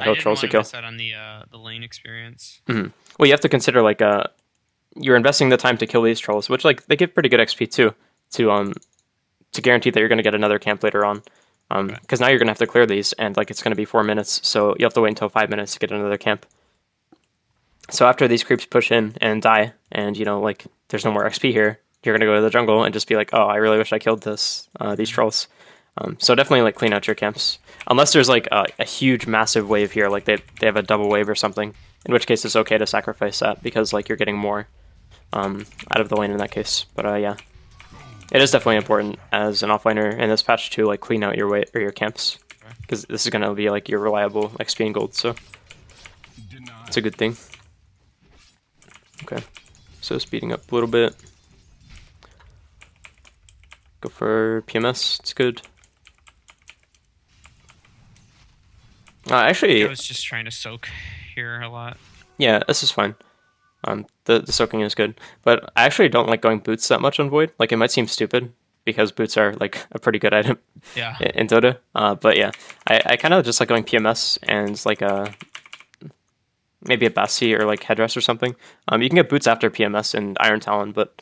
hill trolls to kill. I didn't want to miss out on the lane experience. Well, you have to consider, like, you're investing the time to kill these trolls, which, like, they give pretty good XP, too, to guarantee that you're going to get another camp later on. Because now you're going to have to clear these, and, like, it's going to be 4 minutes, so you have to wait until 5 minutes to get another camp. So after these creeps push in and die, and, you know, like, there's no more XP here, you're going to go to the jungle and just be like, oh, I really wish I killed these trolls. So definitely like clean out your camps, unless there's like a huge massive wave here, like they have a double wave or something, in which case it's okay to sacrifice that because like you're getting more out of the lane in that case. But yeah, It is definitely important as an offlaner in this patch to like clean out your way or your camps, because this is gonna be like your reliable XP and gold. So it's a good thing. Okay, so speeding up a little bit. Go for PMS. It's good. Actually, I was just trying to soak here a lot. Yeah, this is fine. The soaking is good, but I actually don't like going boots that much on Void. Like, it might seem stupid because boots are like a pretty good item in Dota. But yeah, I kind of just like going PMS and like maybe a Basti or like headdress or something. You can get boots after PMS and Iron Talon, but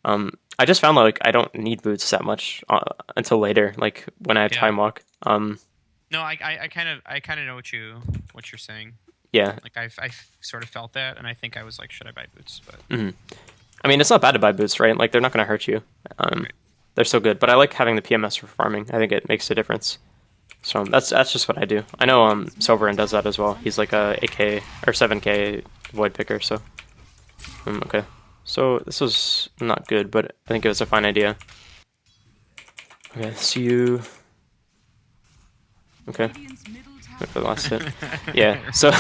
I just found like I don't need boots that much until later, like when I have time walk. No, I kind of know what you're saying. Yeah. Like I sort of felt that, and I think I was like, should I buy boots? But I mean, it's not bad to buy boots, right? Like they're not going to hurt you. Right. They're so good, but I like having the PMS for farming. I think it makes a difference. So that's just what I do. I know Silverin does that as well. He's like a 8K or 7K void picker. So okay. So this was not good, but I think it was a fine idea. Okay, see you. Okay. For the last hit. Yeah. So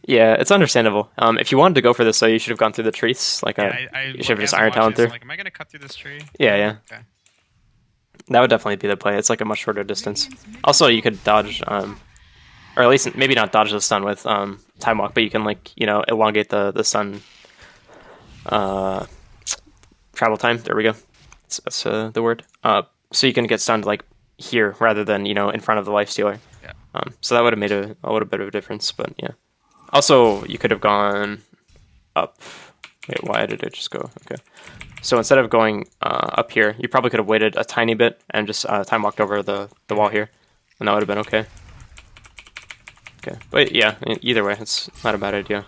yeah, it's understandable. If you wanted to go for this, though, you should have gone through the trees. Like you should have just Iron Talon through. Like, am I gonna cut through this tree? Yeah. Okay. That would definitely be the play. It's like a much shorter distance. Also, you could dodge, or at least maybe not dodge the stun with time walk, but you can like elongate the stun travel time. There we go. That's the word. So you can get stunned like here rather than in front of the lifestealer. Yeah. So that would have made a little bit of a difference, but yeah. Also, you could have gone up. Wait, why did it just go? Okay. So instead of going up here, you probably could have waited a tiny bit and just time walked over the wall here, and that would have been okay. Okay, but yeah, either way, it's not a bad idea.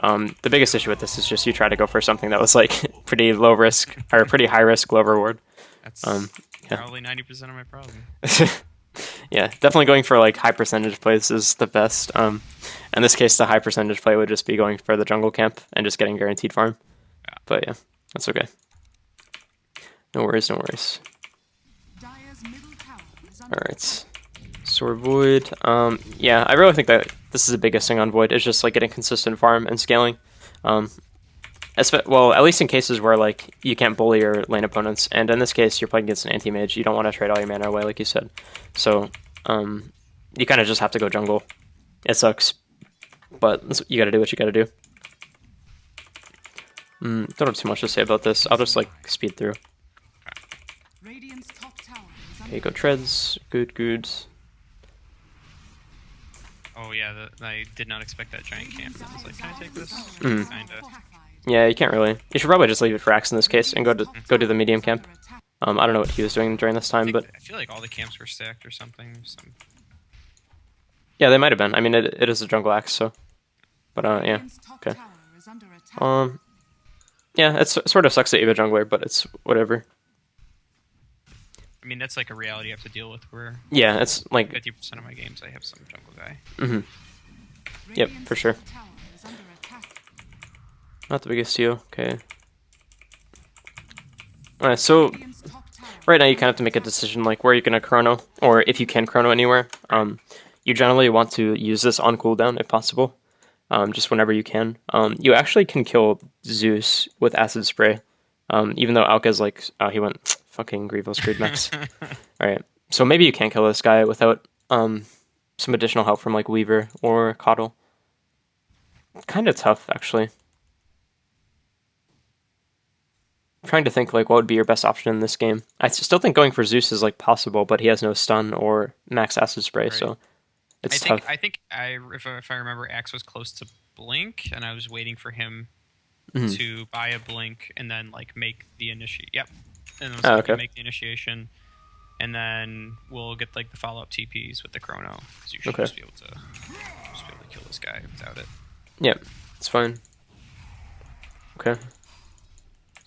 The biggest issue with this is just you try to go for something that was like pretty low risk or pretty high risk, low reward. That's probably 90% of my problem. Yeah, definitely going for like high percentage plays is the best. In this case, the high percentage play would just be going for the jungle camp and just getting guaranteed farm. Yeah. But yeah, that's okay. No worries, no worries. Alright. Sword Void. Yeah, I really think that this is the biggest thing on Void. It's just like getting consistent farm and scaling. Well, at least in cases where like you can't bully your lane opponents, and in this case you're playing against an anti-mage, you don't want to trade all your mana away like you said. So you kind of just have to go jungle. It sucks, but you got to do what you got to do. Don't have too much to say about this. I'll just like speed through. Okay, go treads. Good. Oh yeah, I did not expect that giant camp. I was like, can I take this? Kinda. Yeah, you can't really. You should probably just leave it for Axe in this case and go to the medium camp. I don't know what he was doing during this time, but I feel like all the camps were stacked or something. Yeah, they might have been. I mean, it is a jungle Axe, so. But yeah, okay. Yeah, it sort of sucks that you have a jungler, but it's whatever. I mean, that's like a reality I have to deal with. Where yeah, it's like 50% of my games I have some jungle guy. Yep, for sure. Not the biggest deal. Okay. Alright, so right now you kind of have to make a decision like where you're gonna chrono, or if you can chrono anywhere. You generally want to use this on cooldown if possible. Just whenever you can. You actually can kill Zeus with acid spray. Even though Alka's like, oh, he went fucking Grievous Creed Max. Alright, so maybe you can kill this guy without some additional help from like Weaver or Coddle. Kind of tough, actually. I'm trying to think like what would be your best option in this game. I still think going for Zeus is like possible, but he has no stun or max acid spray, so it's tough. I think if I remember, Axe was close to Blink, and I was waiting for him to buy a Blink and then like make the initiate. Yep, and it was make the initiation, and then we'll get like the follow up TPs with the chrono. So you should just be able to kill this guy without it. Yep, it's fine. Okay.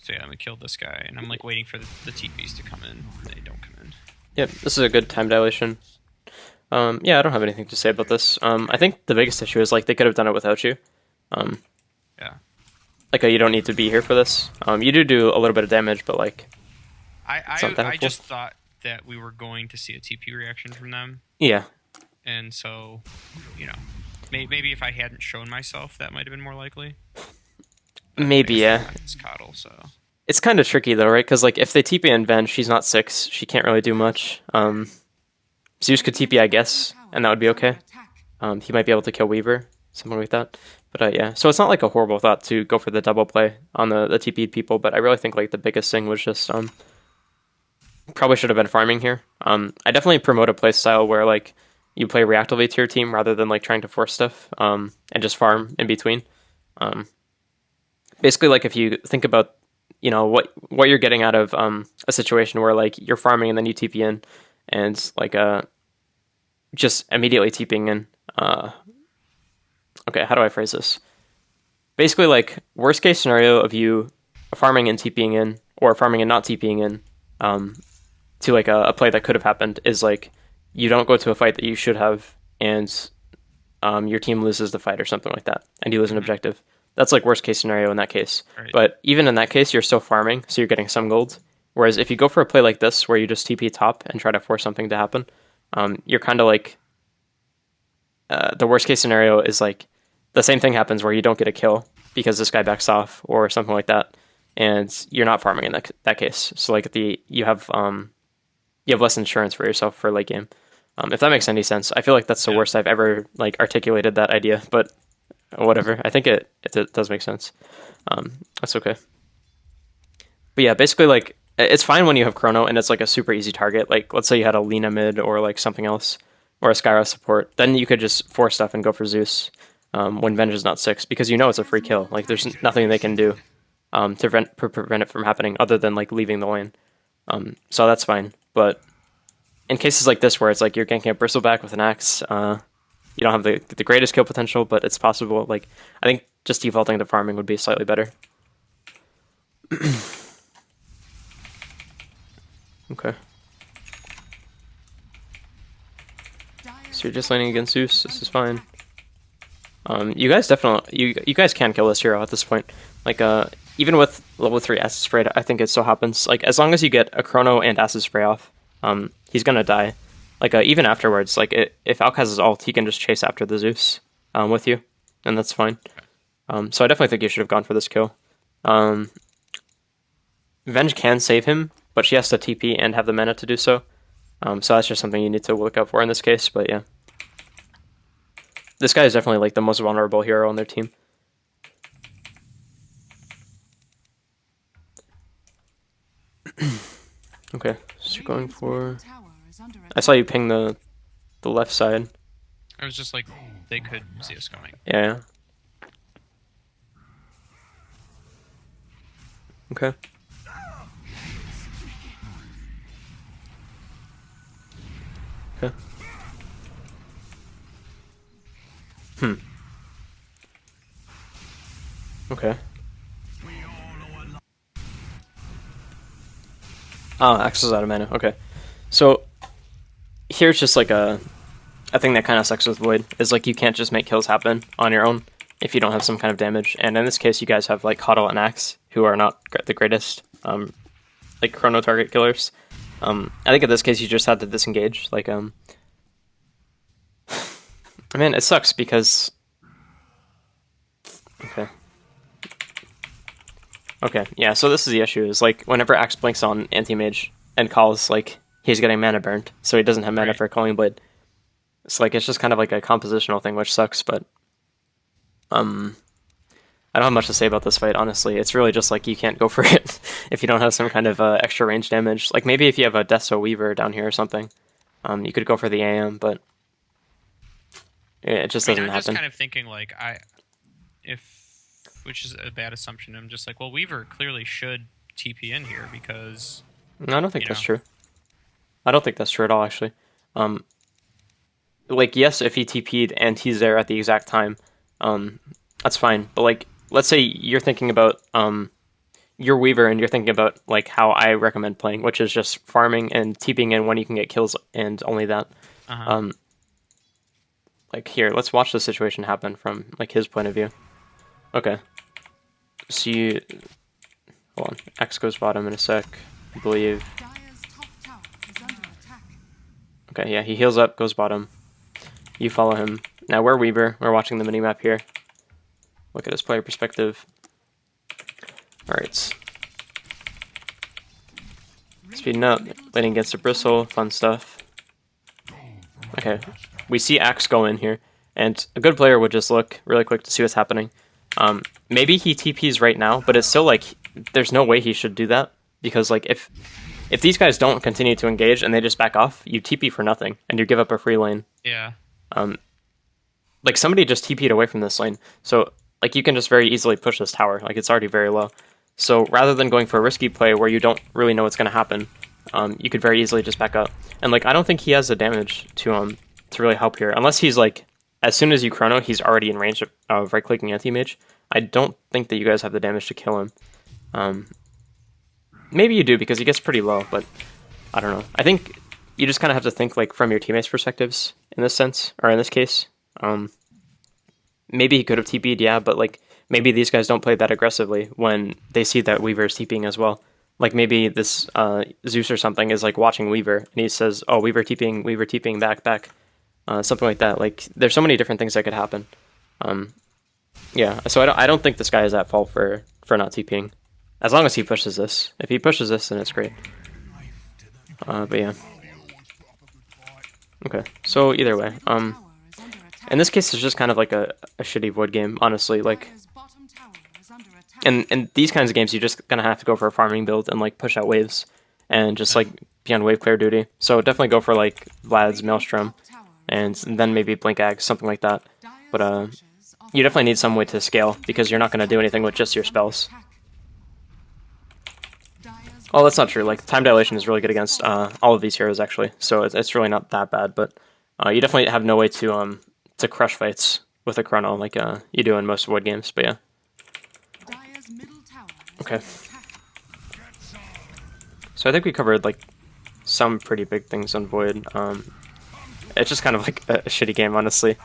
So yeah, I'm gonna kill this guy, and I'm like waiting for the TPs to come in. They don't come in. Yep, this is a good time dilation. Yeah, I don't have anything to say about this. I think the biggest issue is like they could have done it without you. Yeah. Like you don't need to be here for this. You do a little bit of damage, but like I just thought that we were going to see a TP reaction from them. Yeah. And so, you know, maybe if I hadn't shown myself, that might have been more likely. But Maybe, yeah. It's Coddle, so. It's kind of tricky though, right? Because like if they TP in Ven, she's not 6. She can't really do much. Zeus could TP, I guess, and that would be okay. He might be able to kill Weaver, something like that. But yeah, so it's not like a horrible thought to go for the double play on the TP'd people, but I really think like the biggest thing was just probably should have been farming here. I definitely promote a play style where like you play reactively to your team rather than like trying to force stuff and just farm in between. Basically, like if you think about what you're getting out of a situation where like you're farming and then you TP in and like just immediately TPing in. Okay, how do I phrase this? Basically, like worst case scenario of you farming and TPing in, or farming and not TPing in, to like a play that could have happened is like you don't go to a fight that you should have, and your team loses the fight or something like that, and you lose an objective. That's like worst case scenario in that case. Right. But even in that case, you're still farming, so you're getting some gold. Whereas if you go for a play like this, where you just TP top and try to force something to happen, you're kind of like the worst case scenario is like the same thing happens where you don't get a kill because this guy backs off or something like that, and you're not farming in that case. So like you have less insurance for yourself for late game. If that makes any sense, I feel like that's the worst I've ever like articulated that idea, but whatever. I think it does make sense. That's okay. But yeah, basically like it's fine when you have Chrono and it's like a super easy target. Like let's say you had a Lina mid or like something else or a Skyra support, then you could just force stuff and go for Zeus when Venge is not 6 because you know it's a free kill. Like there's nothing they can do to prevent it from happening other than like leaving the lane. So that's fine. But in cases like this where it's like you're ganking a Bristleback with an axe, you don't have the greatest kill potential, but it's possible. Like I think just defaulting to farming would be slightly better. Okay. So you're just laning against Zeus. This is fine. You guys definitely you guys can kill this hero at this point. Like even with level 3 acid spray, I think it still happens. Like as long as you get a Chrono and acid spray off, he's gonna die. Like even afterwards, like if Alk has his ult, he can just chase after the Zeus with you, and that's fine. So I definitely think you should have gone for this kill. Venge can save him, but she has to TP and have the mana to do so. So that's just something you need to look out for in this case. But yeah, this guy is definitely like the most vulnerable hero on their team. Okay, so you're going for. I saw you ping the left side. I was just like, they could see us coming. Yeah. Okay. Okay. Okay. Oh, Axe is out of mana. Okay. So here's just like a thing that kind of sucks with Void is like you can't just make kills happen on your own if you don't have some kind of damage. And in this case, you guys have like Huddle and Axe, who are not the greatest like Chrono target killers. I think in this case you just had to disengage. Like I mean, it sucks because okay, yeah. So this is the issue: is like whenever Axe blinks on Anti-Mage and calls, like he's getting mana burned, so he doesn't have mana for Calling Blade. It's like it's just kind of like a compositional thing, which sucks. But I don't have much to say about this fight, honestly. It's really just like you can't go for it if you don't have some kind of extra range damage. Like maybe if you have a Deso Weaver down here or something, you could go for the AM, but it just doesn't happen. I'm just kind of thinking like which is a bad assumption. I'm just like, well, Weaver clearly should TP in here because. No, I don't think that's true. I don't think that's true at all, actually. Like, yes, if he TP'd and he's there at the exact time, that's fine. But like, let's say you're thinking about your Weaver and you're thinking about like how I recommend playing, which is just farming and TPing in when you can get kills and only that. Like here, let's watch the situation happen from like his point of view. Okay. So hold on. X goes bottom in a sec. I believe. Okay, yeah, he heals up, goes bottom. You follow him. Now we're Weaver. We're watching the minimap here. Look at his player perspective. Alright. Speeding up, laning against a bristle, fun stuff. Okay, we see Axe go in here, and a good player would just look really quick to see what's happening. Maybe he TPs right now, but it's still like, there's no way he should do that, because like if these guys don't continue to engage and they just back off, you TP for nothing, and you give up a free lane. Yeah. Like somebody just TP'd away from this lane, so like you can just very easily push this tower, like it's already very low. So rather than going for a risky play where you don't really know what's going to happen, you could very easily just back up. And like I don't think he has the damage to really help here, unless he's like, as soon as you chrono, he's already in range of right-clicking anti-mage. I don't think that you guys have the damage to kill him. Maybe you do because he gets pretty low, but I don't know. I think you just kind of have to think like from your teammates' perspectives in this sense, or in this case. Maybe he could have TP'd, yeah, but like maybe these guys don't play that aggressively when they see that Weaver is TPing as well. Like maybe this Zeus or something is like watching Weaver and he says, "Oh, Weaver TPing, back," something like that. Like there's so many different things that could happen. Yeah, so I don't think this guy is at fault for not TPing, as long as he pushes this. If he pushes this, then it's great. But yeah. Okay, so either way, in this case, it's just kind of like a shitty Void game, honestly. Like, and in these kinds of games, you're just gonna have to go for a farming build and like push out waves, and just like be on wave clear duty. So definitely go for like Vlad's Maelstrom, and then maybe Blink Axe, something like that. But you definitely need some way to scale because you're not gonna do anything with just your spells. Oh, that's not true. Like time dilation is really good against all of these heroes actually, so it's really not that bad. But you definitely have no way to crush fights with a chrono like you do in most Void games. But yeah. Okay. So I think we covered like some pretty big things on Void. It's just kind of like a shitty game, honestly.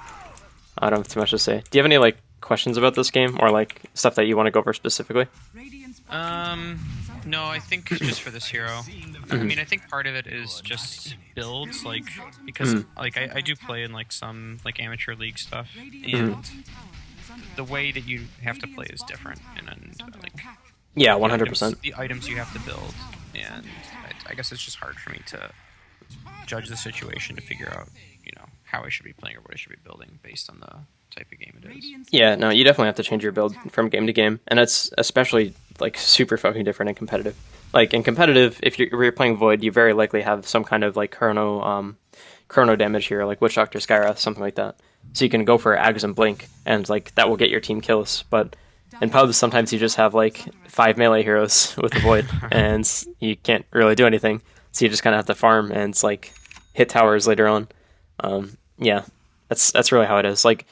I don't have too much to say. Do you have any like questions about this game or like stuff that you want to go over specifically? No, I think just for this hero. I mean, I think part of it is just builds, like because like I do play in like some like amateur league stuff, and the way that you have to play is different, and like yeah, 100%. The items you have to build, and I guess it's just hard for me to judge the situation to figure out, you know, how I should be playing or what I should be building based on the type of game it is. Yeah, no, you definitely have to change your build from game to game, and it's especially like super fucking different in competitive. Like in competitive, if you're playing Void, you very likely have some kind of like chrono damage here, like Witch Doctor, Skyra, something like that. So you can go for Ags and Blink, and like that will get your team kills. But in pubs, sometimes you just have like 5 melee heroes with the Void, and you can't really do anything. So you just kind of have to farm and like hit towers later on. Yeah, that's really how it is. Like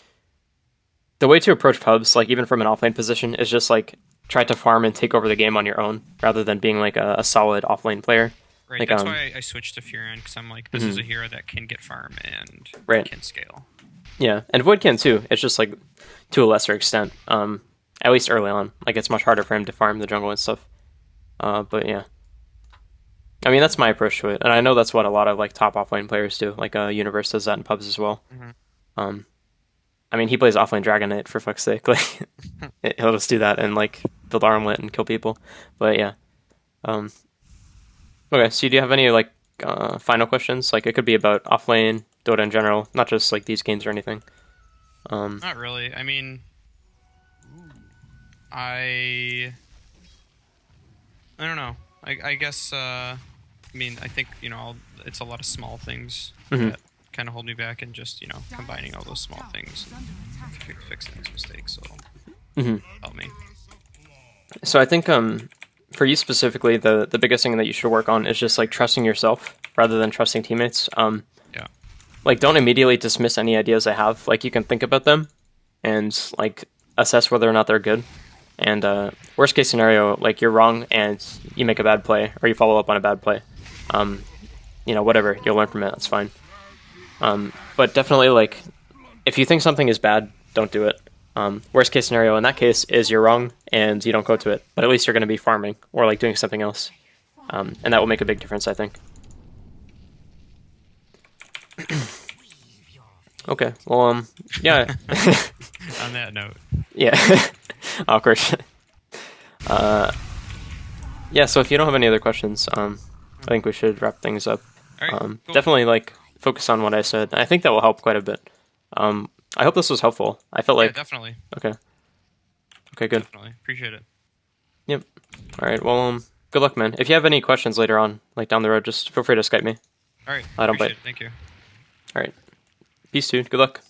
the way to approach pubs, like even from an offlane position, is just like try to farm and take over the game on your own, rather than being like a solid offlane player. Right, like, that's why I switched to Furion, because I'm like, this is a hero that can get farm and can scale. Yeah, and Void can too. It's just like to a lesser extent. At least early on, like it's much harder for him to farm the jungle and stuff. But yeah, I mean that's my approach to it, and I know that's what a lot of like top offlane players do. Like Universe does that in pubs as well. I mean, he plays offlane Dragon Knight, for fuck's sake. Like, he'll just do that and, like, build armlet and kill people. But, yeah. Okay, so do you have any, like, final questions? Like, it could be about offlane, Dota in general, not just, like, these games or anything. Not really. I mean, I don't know. I guess, I mean, I think, you know, it's a lot of small things that kind of hold me back, and just, you know, combining all those small things and fixing those mistakes will help me. So I think for you specifically, the biggest thing that you should work on is just like trusting yourself rather than trusting teammates. Yeah. Like don't immediately dismiss any ideas they have. Like you can think about them and like assess whether or not they're good. And worst case scenario, like you're wrong and you make a bad play or you follow up on a bad play. You know, whatever, you'll learn from it. That's fine. But definitely, like, if you think something is bad, don't do it. Worst case scenario in that case is you're wrong and you don't go to it, but at least you're going to be farming or like doing something else. and that will make a big difference, I think. Okay, well, yeah. On that note. Yeah, awkward. Yeah, so if you don't have any other questions, I think we should wrap things up. All right, cool. Definitely, like, focus on what I said. I think that will help quite a bit. I hope this was helpful. I felt like... definitely. Okay. Okay, good. Definitely. Appreciate it. Yep. All right, well, good luck, man. If you have any questions later on, like down the road, just feel free to Skype me. All right. I don't bite. Thank you. All right. Peace, dude. Good luck.